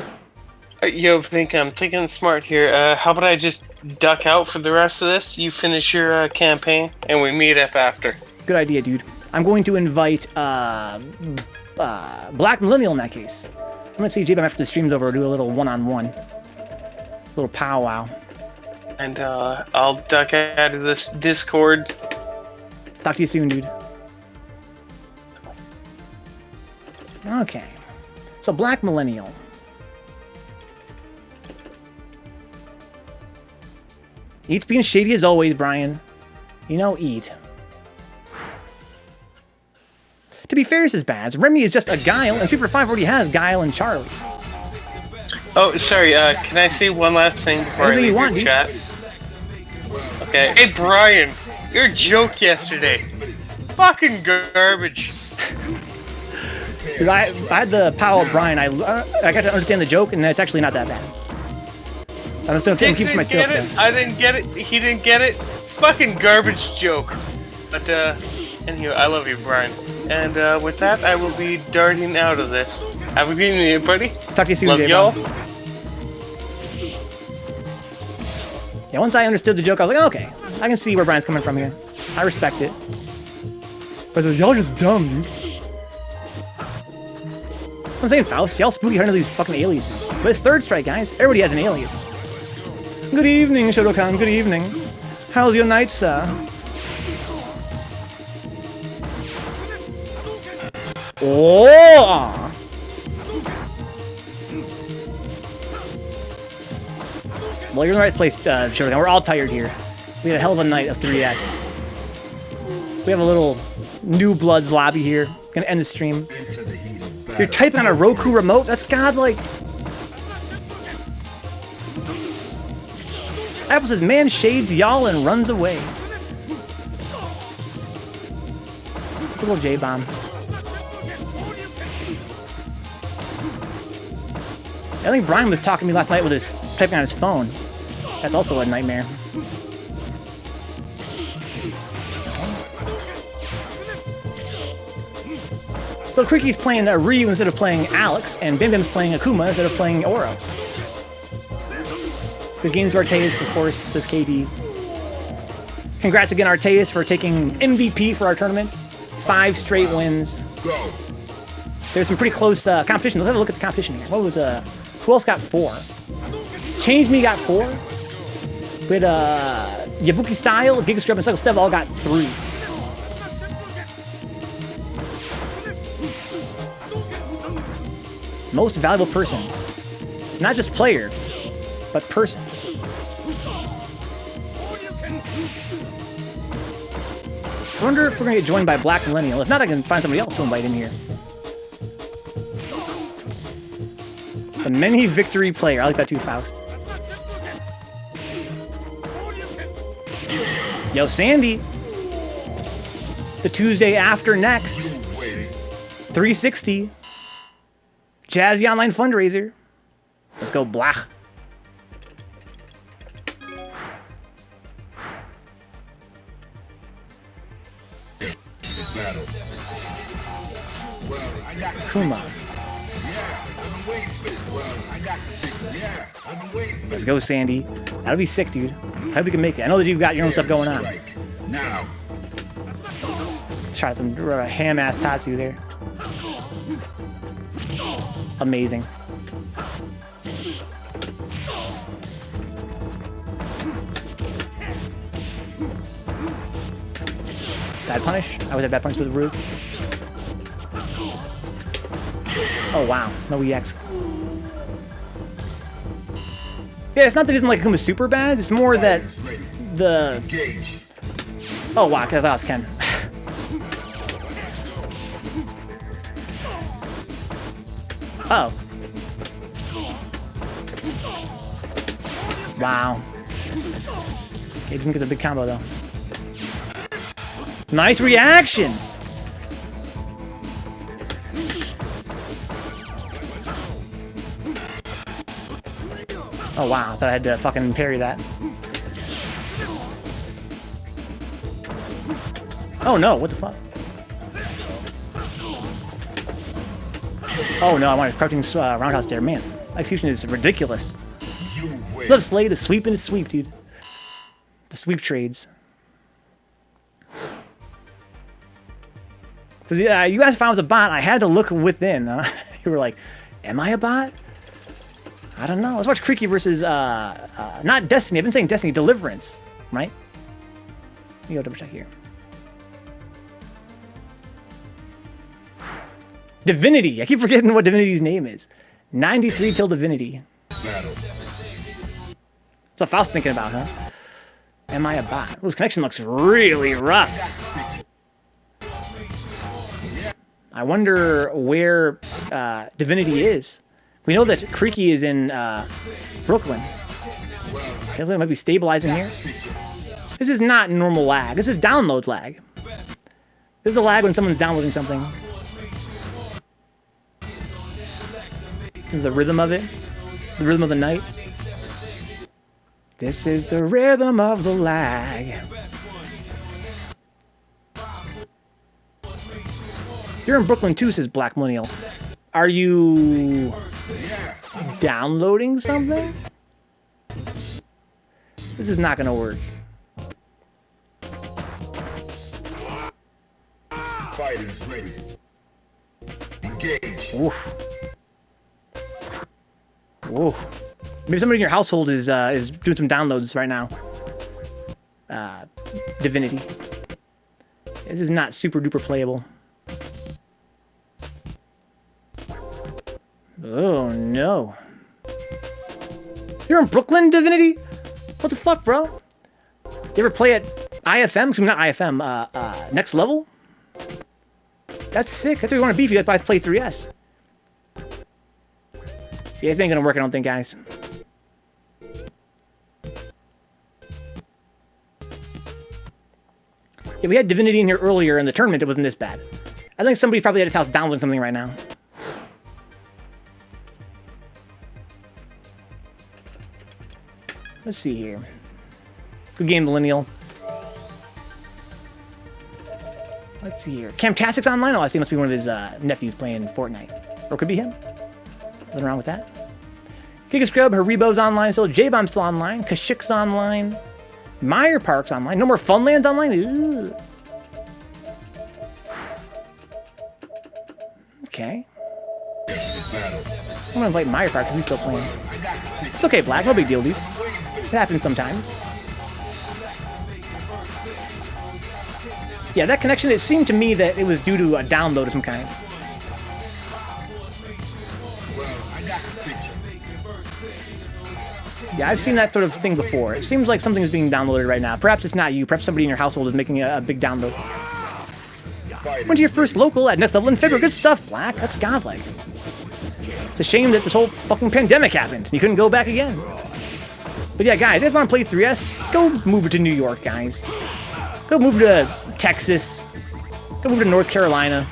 Yo, I'm thinking smart here. How about I just duck out for the rest of this? You finish your campaign, and we meet up after. Good idea, dude. I'm going to invite Black Millennial in that case. I'm gonna see JBAM after the stream's over, do a little one-on-one. Little powwow. And I'll duck out of this Discord. Talk to you soon, dude. Okay. So, Black Millennial. Eat's being shady as always, Brian. You know, Eat. To be fair, says Baz, Remy is just a Guile, and Street Fighter 5 already has Guile and Charlie. Oh, sorry, can I say one last thing before Anything I leave you your want, chat? Okay. Hey, Brian, your joke yesterday. Fucking garbage. Dude, I had the power of Brian. I got to understand the joke, and it's actually not that bad. I'm still keeping it to myself. I didn't get it. He didn't get it. Fucking garbage joke. But anyway, I love you, Brian. And with that, I will be darting out of this. Have a good evening, everybody. Talk to you soon, love y'all. Yeah, once I understood the joke, I was like, okay, I can see where Brian's coming from here. I respect it. But y'all just dumb, dude. I'm saying, Faust, y'all spooky under these fucking aliases. But it's Third Strike, guys. Everybody has an alias. Good evening, Shotokan. Good evening. How's your night, sir? Oh! Well, you're in the right place, Shotokan. We're all tired here. We had a hell of a night of 3S. We have a little New Bloods lobby here. Gonna end the stream. You're typing on a Roku remote? That's godlike. Apple says, man shades y'all and runs away. Good little J-bomb. I think Brian was talking to me last night with his typing on his phone. That's also a nightmare. So Creaky's playing Ryu instead of playing Alex, and BAMBAM's playing Akuma instead of playing Oro. Good games for Artayes, of course, says KD. Congrats again, Artayes, for taking MVP for our tournament. 5 straight wins. There's some pretty close competition. Let's have a look at the competition here. What was who else got 4? Change Me got 4. We had Yabuki Style, Gigastrip, and cyclestev all got 3. Most valuable person. Not just player, but person. I wonder if we're gonna get joined by Black Millennial. If not, I can find somebody else to invite in here. The many victory player. I like that too, Faust. Yo, Sandy. The Tuesday after next. 360. Jazzy Online Fundraiser. Let's go, Blach. Kuma. Let's go, Sandy. That'll be sick, dude. I hope we can make it. I know that you've got your own stuff going on. Let's try some ham-ass Tatsu there. Amazing. Bad punish? I was at bad punish with Rook. Oh wow, no EX. Yeah, it's not that he doesn't like Akuma super bad, it's more that the... Oh wow, I thought that was Ken. Oh. Wow. Okay, doesn't get the big combo though. Nice reaction! Oh wow, I thought I had to fucking parry that. Oh no, what the fuck? Oh no, I wanted crouching roundhouse there. Man, execution is ridiculous. Love Slay to sweep and sweep, dude. The sweep trades. So yeah, you asked if I was a bot. I had to look within. You were like, am I a bot? I don't know. Let's watch Creaky versus, not Destiny. I've been saying Destiny, Deliverance, right? Let me go double check here. Divinity. I keep forgetting what Divinity's name is. 93 till Divinity. That's what Faust thinking about, huh? Am I a bot? Oh, this connection looks really rough. I wonder where Divinity is. We know that Creaky is in Brooklyn. Okay, it might be stabilizing here. This is not normal lag. This is download lag. This is a lag when someone's downloading something. This is the rhythm of it. The rhythm of the night. This is the rhythm of the lag. You're in Brooklyn too, says Black Millennial. Are you downloading something? This is not gonna work. Fighters ready. Engage. Oof. Oof. Maybe somebody in your household is doing some downloads right now. Divinity. This is not super duper playable. Oh no. You're in Brooklyn, Divinity? What the fuck, bro? You ever play at IFM? Not IFM, Next Level? That's sick. That's where you want to be if you guys play 3S. Yeah, this ain't gonna work, I don't think, guys. Yeah, we had Divinity in here earlier in the tournament. It wasn't this bad. I think somebody's probably at his house downloading something right now. Let's see here. Good game, Millennial. Let's see here. Camtastic's online? Oh, I see. Must be one of his nephews playing Fortnite. Or could be him. Nothing wrong with that. Giga Scrub, Haribo's online still. J-Bomb's still online. Kashik's online. Meyerpark's online. No more Funland's online? Ooh. Okay. I'm gonna invite Meyerpark because he's still playing. It's okay, Black. No big deal, dude. It happens sometimes. Yeah, that connection, it seemed to me that it was due to a download of some kind. Yeah, I've seen that sort of thing before. It seems like something is being downloaded right now. Perhaps it's not you. Perhaps somebody in your household is making a big download. Went to your first local at Next Level in February. Good stuff, Black. That's godlike. It's a shame that this whole fucking pandemic happened. You couldn't go back again. But yeah, guys, if you guys want to play 3S, go move it to New York, guys. Go move to Texas. Go move to North Carolina.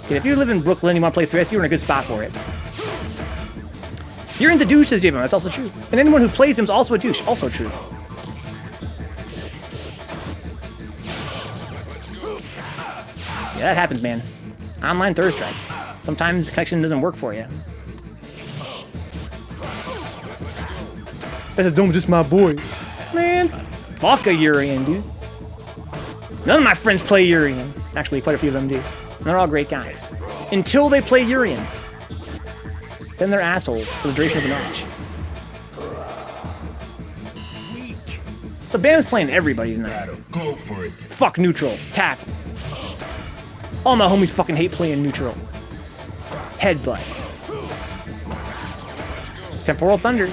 Okay, if you live in Brooklyn and you want to play 3S, you're in a good spot for it. You're into douche, says J-Bone. That's also true. And anyone who plays him is also a douche. Also true. Yeah, that happens, man. Online third strike. Sometimes connection doesn't work for you. That's just my boy. Man, fuck a Urian, dude. None of my friends play Urian. Actually, quite a few of them do. And they're all great guys. Until they play Urian. Then they're assholes for the duration of the match. So BAM's playing everybody tonight. Go for it. Fuck neutral. Tap. All my homies fucking hate playing neutral. Headbutt. Temporal Thunder.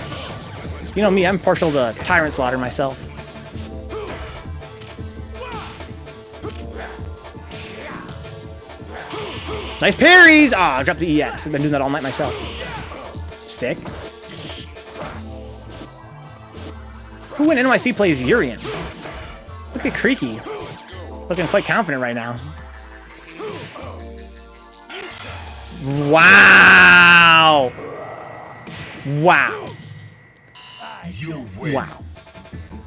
You know me, I'm partial to Tyrant Slaughter myself. Nice parries! Ah, I dropped the EX. I've been doing that all night myself. Sick. Who in NYC plays Urian? Look at Creaky. Looking quite confident right now. Wow! Wow. Wow.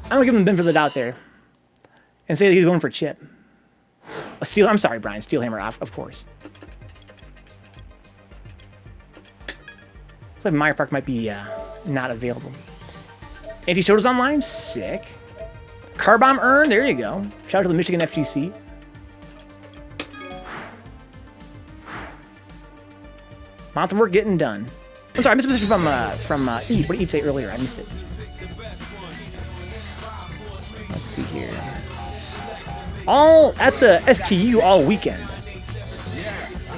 I'm gonna give him the benefit of the doubt there. And say that he's going for chip. A steel, I'm sorry, Brian. Steel Hammer off, of course. Looks like Meyer Park might be not available. Anti-Shoto's online? Sick. Car Bomb earned? There you go. Shout out to the Michigan FGC. Amount of work getting done. I'm sorry, I missed a message from Eve. What did Eve say earlier? I missed it. Let's see here. All at the STU all weekend.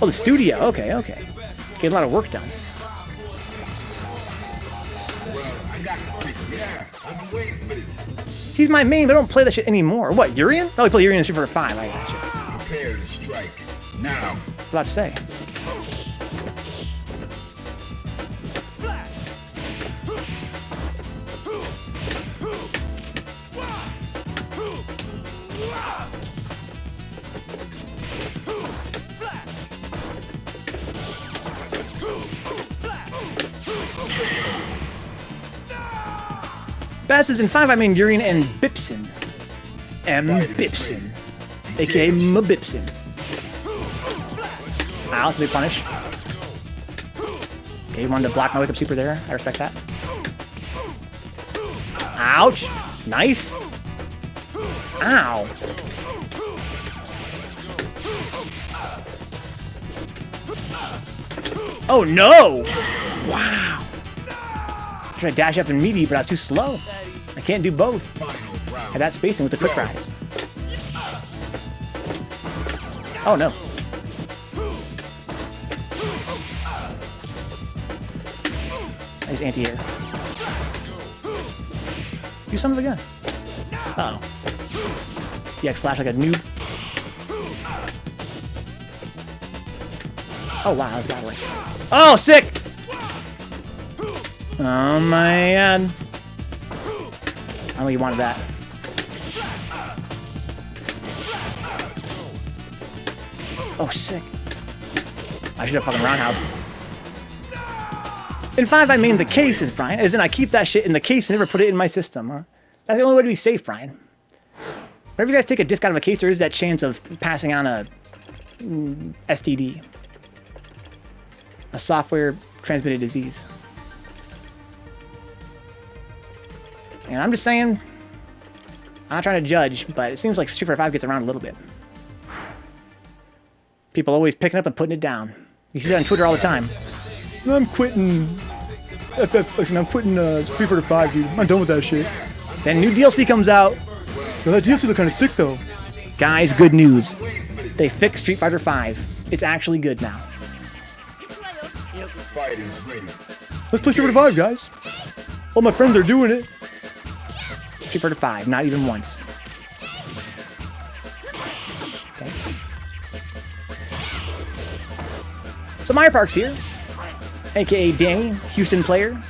Oh, the studio. Okay, okay. Getting a lot of work done. He's my main, but I don't play that shit anymore. What, Urian? Oh, we play Urian in Street Fighter 5. I got you. Prepare to strike. Now. About to say. Bass is in 5, I mean Urian and Bipson. M. Bipson. AKA Mbipson. Ow, that's a big punish. Okay, you wanted to block my wake up super there. I respect that. Ouch! Nice! Ow! Oh no! Wow! Trying to dash up and meaty, but I was too slow. I can't do both. Had that spacing with the quick rise. Oh no. Nice anti-air. Do son of a gun. Uh oh. Yeah, slash like a noob. Oh wow, that was godly. Oh, sick! Oh my god. I don't think you wanted that. Oh, sick. I should have fucking roundhoused. In 5, I mean the cases, Brian. As in, I keep that shit in the case and never put it in my system, huh? That's the only way to be safe, Brian. Whenever you guys take a disc out of a case, there is that chance of passing on a STD. A software transmitted disease. And I'm just saying, I'm not trying to judge, but it seems like Street Fighter 5 gets around a little bit. People always picking up and putting it down. You see that on Twitter all the time. I'm quitting I'm quitting Street Fighter 5, dude. I'm done with that shit. Then new DLC comes out. Well, that DLC look kind of sick, though. Guys, good news. They fixed Street Fighter 5. It's actually good now. Let's play Street Fighter 5, guys. All my friends are doing it. Street Fighter 5, not even once. Okay. So Meyer Park's here, aka Danny, Houston player.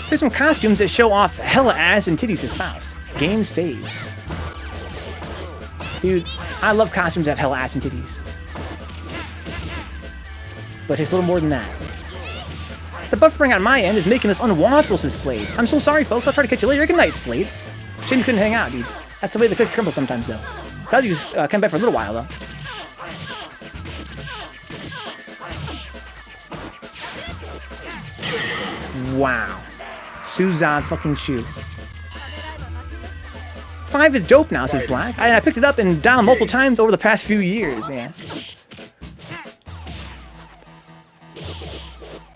There's some costumes that show off hella ass and titties, says Faust. Game saved. Dude, I love costumes that have hella ass and titties. But it's a little more than that. The buffering on my end is making this unwatchable, says Slade. I'm so sorry, folks. I'll try to catch you later. Good night, Slade. Shame you couldn't hang out, dude. That's the way the cookie crumbles sometimes, though. Glad you just come back for a little while, though. Wow. Suzanne fucking Chu. 5 is dope now, says Black. I picked it up and down multiple times over the past few years, man.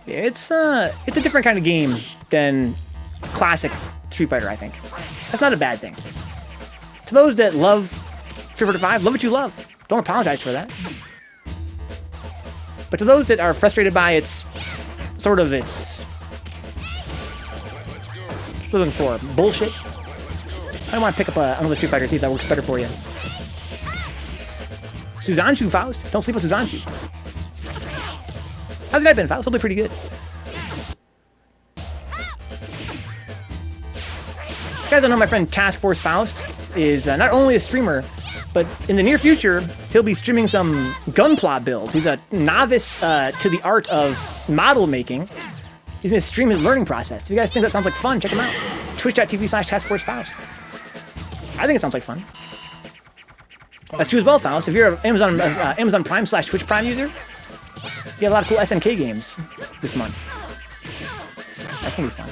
It's a different kind of game than classic Street Fighter, I think. That's not a bad thing. To those that love Street Fighter 5, love what you love. Don't apologize for that. But to those that are frustrated by its looking for bullshit, I want to pick up another Street Fighter, see if that works better for you. Suzanju, Faust. Don't sleep with Suzanju. How's your night been, Faust? Hopefully pretty good. If you guys don't know, my friend Task Force Faust is not only a streamer, but in the near future, he'll be streaming some gunpla builds. He's a novice to the art of model making. He's going to stream his learning process. If you guys think that sounds like fun, check him out. Twitch.tv/TaskForceFaust. I think it sounds like fun. That's true as well, Faust. If you're an Amazon Prime/Twitch Prime user, you have a lot of cool SNK games this month. That's going to be fun.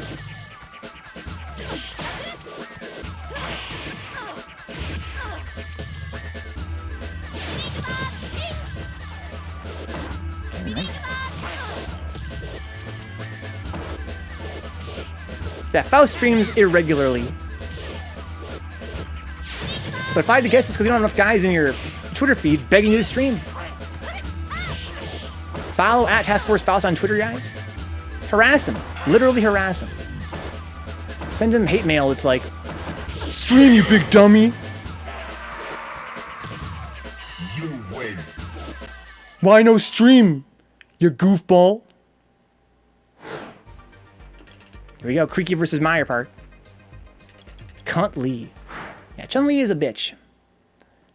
Very nice. Yeah, Faust streams irregularly. But if I had to guess, it's because you don't have enough guys in your Twitter feed begging you to stream. Follow at Task Force Faust on Twitter, guys. Harass him. Literally harass him. Send him hate mail. It's like, stream, you big dummy. You win. Why no stream, you goofball? Here we go. Creaky versus Meyerpark. Cunt Lee. Yeah, Chun-Li is a bitch.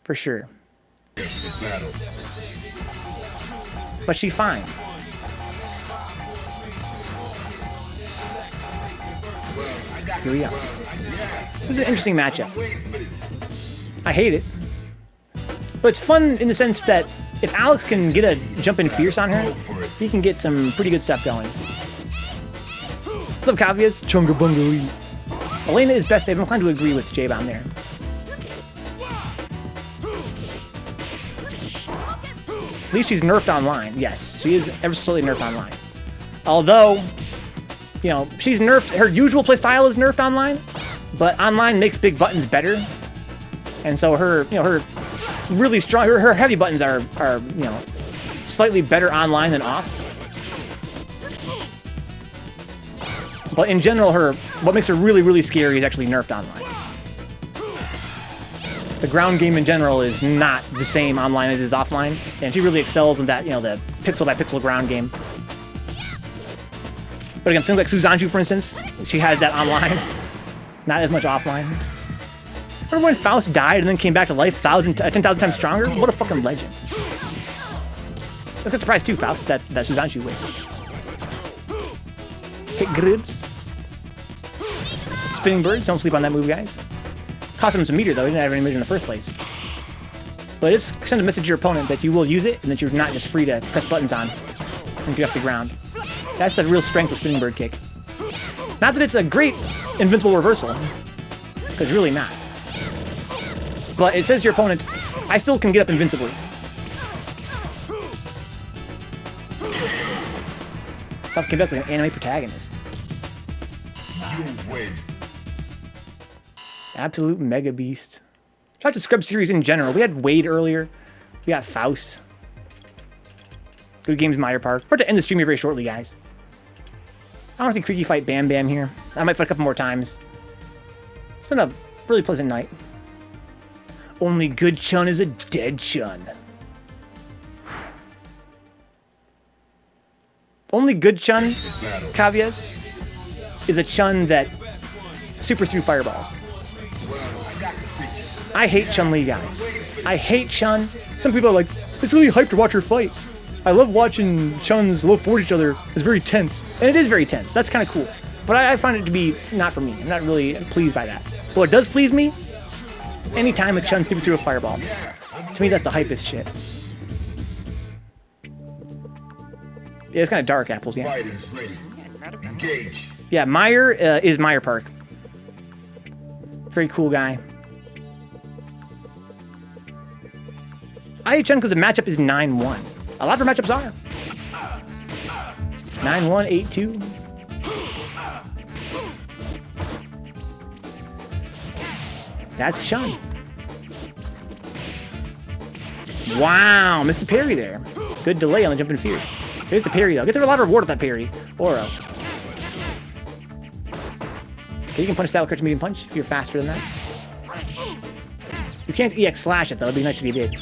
For sure. But she's fine. Here we go. This is an interesting matchup. I hate it. But it's fun in the sense that if Alex can get a jump in fierce on her, he can get some pretty good stuff going. What's up, Kavias? Chunga Bunga Lee. Elena is best babe. I'm inclined to agree with J-Bomb there. At least she's nerfed online. Yes, she is ever so slightly nerfed online. Although, you know, she's nerfed. Her usual playstyle is nerfed online, but online makes big buttons better. And so her, you know, her really strong, her heavy buttons are, you know, slightly better online than off. But in general, what makes her really, really scary is actually nerfed online. The ground game in general is not the same online as it is offline, and she really excels in that, you know, the pixel by pixel ground game. But again, things like Suzanju, for instance, she has that online, not as much offline. Remember when Faust died and then came back to life 10,000 times stronger? What a fucking legend. Let's get surprised too, Faust, that Suzanju with. Kick gribs. Spinning birds, don't sleep on that move, guys. Cost him some meter, though. He didn't have any meter in the first place. But it's send a message to your opponent that you will use it and that you're not just free to press buttons on and get off the ground. That's the real strength of spinning bird kick. Not that it's a great invincible reversal, because really not. But it says to your opponent, I still can get up invincibly. Faust came back with an anime protagonist. You win. Absolute mega beast. Shout out to Scrub series in general. We had Wade earlier. We got Faust. Good games, Meyerpark. We're to end the stream here very shortly, guys. I want to see Creaky fight BAMBAM here. I might fight a couple more times. It's been a really pleasant night. Only good Chun is a dead Chun. Only good Chun, Kavias, is a Chun that supers through fireballs. I hate Chun-Li, guys. I hate Chun. Some people are like, it's really hype to watch her fight. I love watching Chuns low forward each other. It's very tense. And it is very tense. That's kind of cool. But I find it to be not for me. I'm not really pleased by that. But what does please me? Anytime a Chun supers through a fireball. To me, that's the hypest shit. Yeah, it's kind of dark, Apples, yeah. Yeah, Meyer is Meyerpark. Very cool guy. I hate Chun because the matchup is 9-1. A lot of her matchups are. 9-1, 8-2. That's Chun. Wow, missed a parry there. Good delay on the jumping fierce. There's the parry though. Gets a lot of reward with that parry. Oro. Okay, you can punch style crouch medium punch if you're faster than that. You can't EX slash it though. It'd be nice if you did.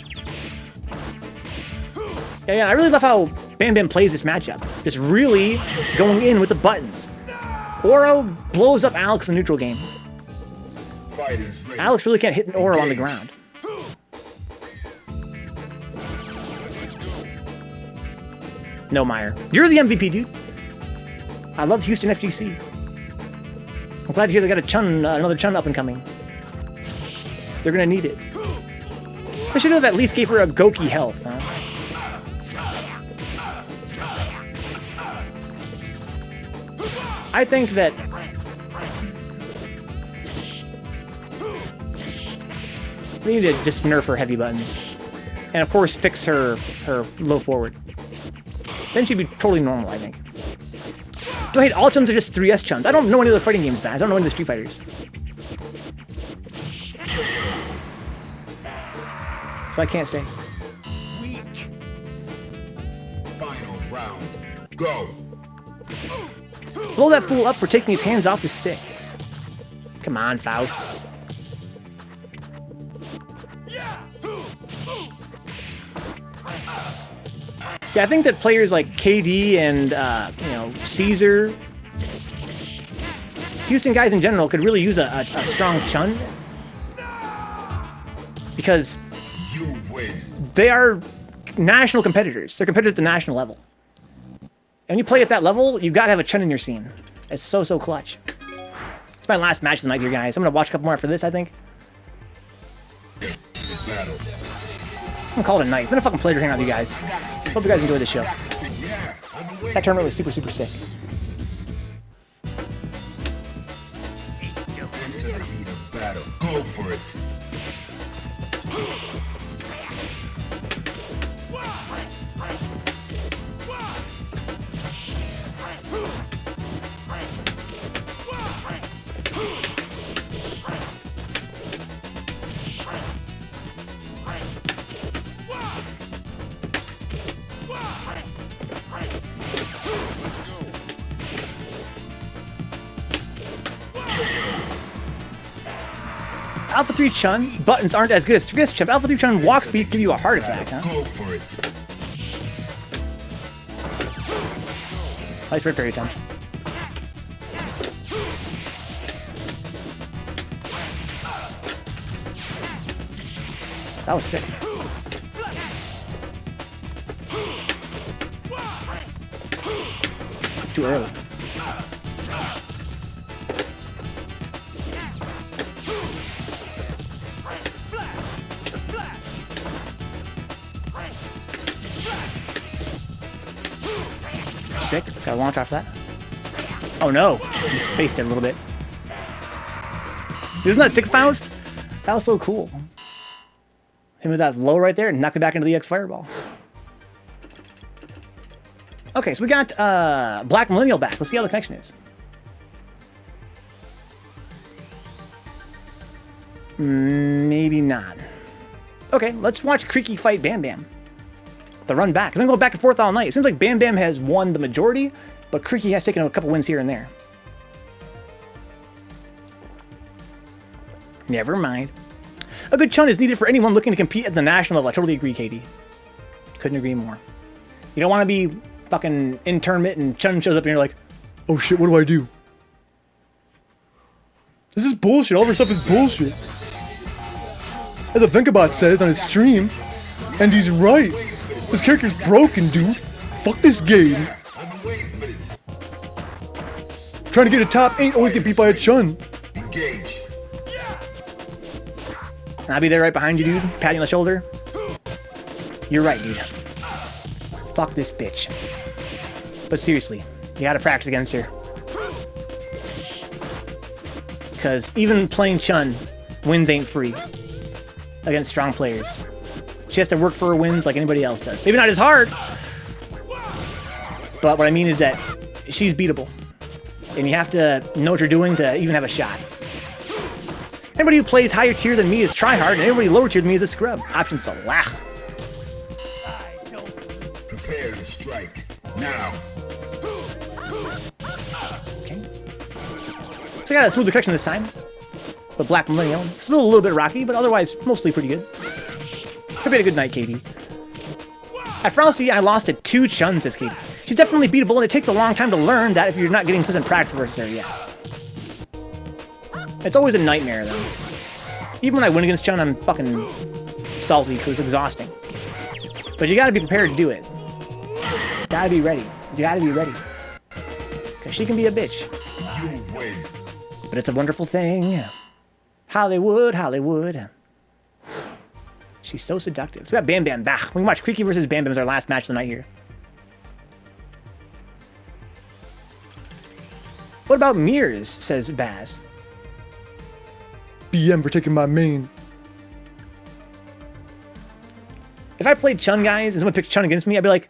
Yeah, I really love how BAMBAM plays this matchup. Just really going in with the buttons. Oro blows up Alex in the neutral game. Alex really can't hit an Oro on the ground. No, Meyer. You're the MVP, dude. I love Houston FGC. I'm glad to hear they got a Chun, another Chun up and coming. They're gonna need it. They should have at least gave her a Goki health, huh? I think that they need to just nerf her heavy buttons. And of course fix her low forward. Then she'd be totally normal, I think. Do I hate all Chuns or just 3S Chuns? I don't know any of the fighting games, guys. I don't know any of the Street Fighters. So I can't say. Weak. Final round. Go. Blow that fool up for taking his hands off the stick. Come on, Faust. Yeah, I think that players like KD and, you know, Caesar, Houston guys in general could really use a strong Chun. Because they are national competitors. They're competitors at the national level. And when you play at that level, you gotta have a Chun in your scene. It's so clutch. It's my last match of the night here, guys. I'm gonna watch a couple more after this, I think. I'm gonna call it a night. It's been a fucking pleasure hanging out with you guys. Hope you guys enjoyed this show. That tournament was super sick. Go for it. Alpha 3 Chun buttons aren't as good as 3S Chun. Alpha 3 Chun walk speed give you a heart attack, huh? Go for it. Nice red parry attempt. That was sick. Too early. Sick. Gotta launch off that. Oh no! He spaced it a little bit. Isn't that sick, Faust? That was so cool. Him with that low right there and knock it back into the X Fireball. Okay, so we got Black Millennial back. Let's see how the connection is. Maybe not. Okay, let's watch Creaky fight BAMBAM. The run back. I'm gonna go back and forth all night. It seems like BAMBAM has won the majority, but Creaky has taken a couple wins here and there. Never mind. A good Chun is needed for anyone looking to compete at the national level. I totally agree, Katie. Couldn't agree more. You don't want to be fucking in tournament and Chun shows up and you're like, oh shit, what do I do? This is bullshit. All of our stuff is bullshit. As a Vencabot says on his stream, and he's right. This character's broken, dude. Fuck this game. Trying to get a top 8, always get beat by a Chun. Engage. And I'll be there right behind you, dude, patting you on the shoulder. You're right, dude. Fuck this bitch. But seriously, you gotta practice against her. Because even playing Chun, wins ain't free against strong players. She has to work for her wins like anybody else does. Maybe not as hard, but what I mean is that she's beatable. And you have to know what you're doing to even have a shot. Anybody who plays higher tier than me is tryhard, and anybody lower tier than me is a scrub. Option select. Prepare to strike. Now. Okay. So I got a smoother connection this time. But Black Millennial, still a little bit rocky, but otherwise mostly pretty good. Could be a good night, Katie. At Frosty, I lost to 2 Chun, says Katie. She's definitely beatable, and it takes a long time to learn that if you're not getting consistent practice versus her, yes. It's always a nightmare, though. Even when I win against Chun, I'm fucking salty because it's exhausting. But you gotta be prepared to do it. Gotta be ready. You gotta be ready. Because she can be a bitch. You win. But it's a wonderful thing. Hollywood, Hollywood. She's so seductive. So we got Bam Bam back. We can watch Creaky versus Bam Bam as our last match of the night here. What about Mears, says Baz. BM for taking my main. If I played Chun, guys, and someone picked Chun against me, I'd be like,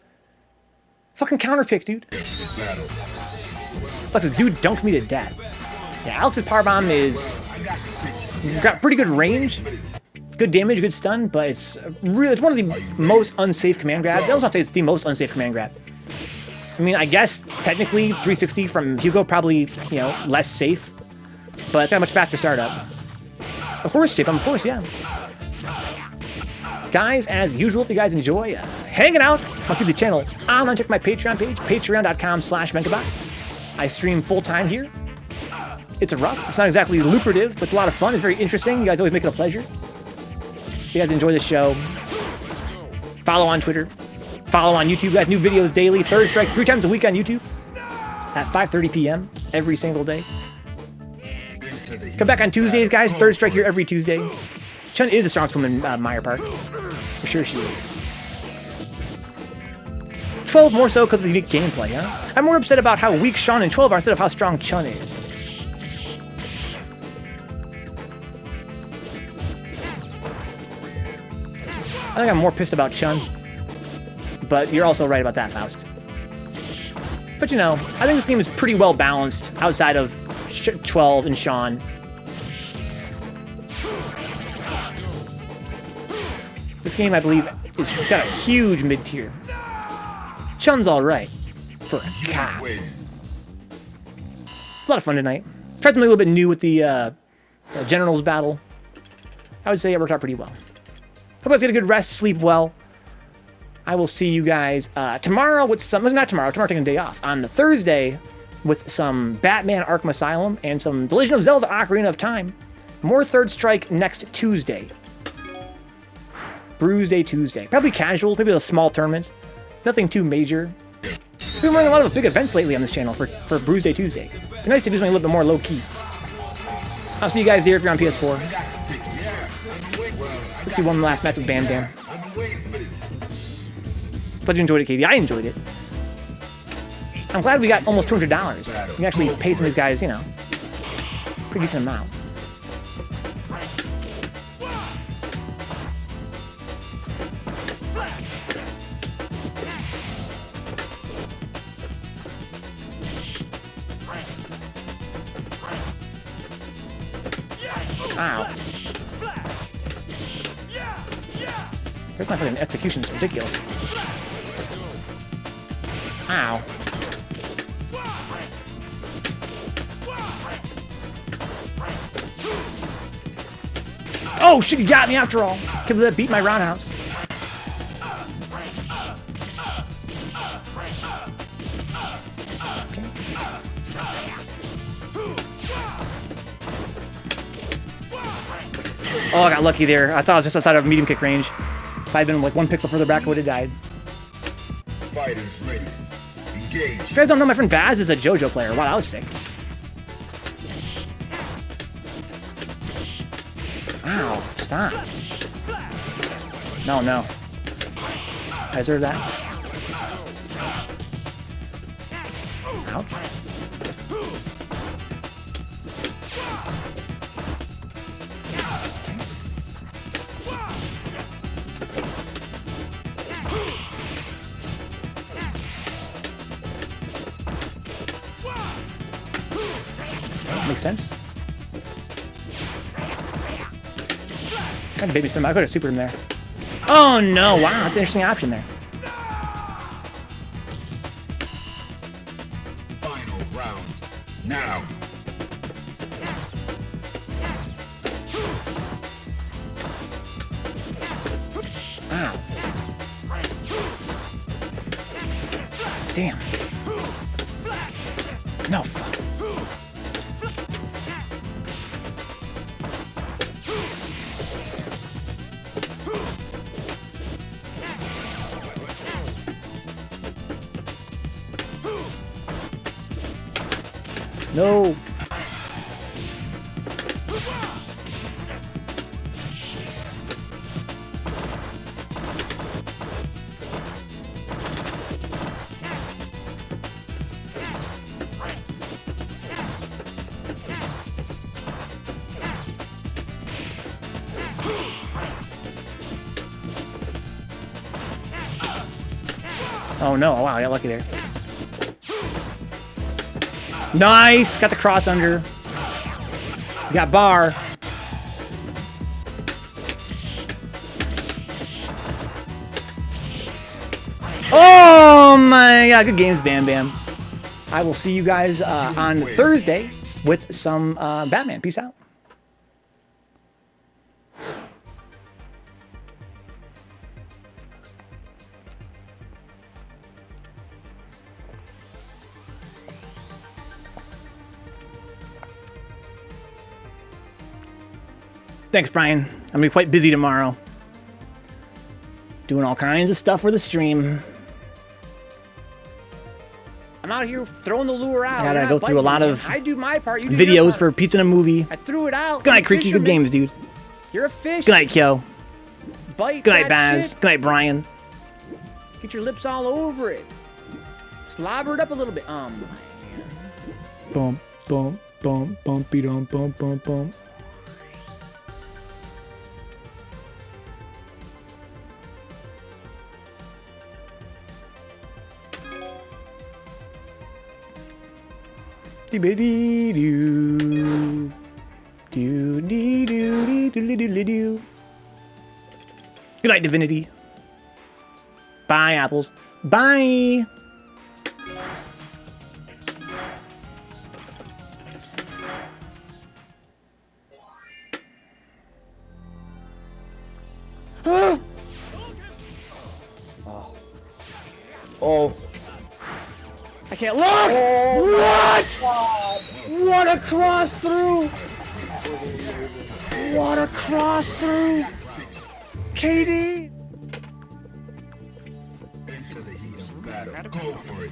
fucking counterpick, dude. Plus, this dude dunked me to death. Yeah, Alex's power bomb is got pretty good range, good damage, good stun, but it's really one of the most unsafe command grabs. I don't want to say it's the most unsafe command grab. I mean, I guess technically 360 from Hugo probably, you know, less safe, but it's got a much faster startup. Of course, Chip, of course, yeah. Guys, as usual, if you guys enjoy hanging out, I'll keep the channel on. Check my Patreon page, patreon.com/Vencabot. I stream full-time here. It's rough. It's not exactly lucrative, but it's a lot of fun. It's very interesting. You guys always make it a pleasure. If you guys enjoy the show, follow on Twitter. Follow on YouTube. We got new videos daily. Third Strike 3 times a week on YouTube at 5:30 p.m. every single day. Come back on Tuesdays, guys. Third Strike here every Tuesday. Chun is the strongest woman in meyerpark. For sure she is. 12 more so because of the unique gameplay, huh? I'm more upset about how weak Sean and 12 are instead of how strong Chun is. I think I'm more pissed about Chun. But you're also right about that, Faust. But you know, I think this game is pretty well balanced outside of 12 and Sean. This game, I believe, is got a huge mid-tier. Chun's alright for a cop. It's a lot of fun tonight. Tried something a little bit new with the Generals battle. I would say it worked out pretty well. Hope you guys get a good rest, sleep well. I will see you guys tomorrow with some... Not tomorrow. Tomorrow, taking a day off. On the Thursday with some Batman Arkham Asylum and some The Legend of Zelda Ocarina of Time. More Third Strike next Tuesday. Bruise Day Tuesday. Probably casual, maybe a small tournament. Nothing too major. We've been running a lot of big events lately on this channel for Bruise Day Tuesday. It'd be nice to do something a little bit more low-key. I'll see you guys there if you're on PS4. Let's see one last match with Bam Bam. Glad you enjoyed it, Katie. I enjoyed it. I'm glad we got almost $200. We can actually pay some of these guys, you know, pretty decent amount. Ow. Where's my fucking execution? It's ridiculous. Ow. Oh shit, you got me after all. Can't believe that beat my roundhouse. Okay. Oh, I got lucky there. I thought I was just outside of medium kick range. If I'd been like 1 pixel further back, I would have died. Fighters ready. Engage. If you guys don't know, my friend Vaz is a JoJo player. Wow, that was sick. Ow, stop. No, no. I deserve that. Ouch. Makes sense. Kind of baby spin. I could have supered him there. Oh no! Wow, that's an interesting option there. round. Now. Ow. Damn. No fuck. No. Oh no, oh, wow, I got lucky there. Nice! Got the cross under. You got bar. Oh my god, good games, Bam Bam. I will see you guys on Thursday with some Batman. Peace out. Thanks, Brian. I'm gonna be quite busy tomorrow. Doing all kinds of stuff for the stream. I'm out here throwing the lure out. I gotta go through a lot of I do my part. You do videos your part. for Pizza and a Movie. I threw it out. Good night, Creaky. Good games, dude. You're a fish. Good night, Kyo. Bite Good night, that Baz. shit. Good night, Brian. Get your lips all over it. Slobber it up a little bit. Man. Bump, bump, bump, bumpy, bump, bump, bump, bump. Dee-ba-dee-doo. Do-dee-doo-dee-doo-dee-doo-dee-doo. Good night, Divinity. Bye, apples. Bye. Oh. I can't look! What? What a cross through! What a cross through! KD! Into the heat of battle. Go for it.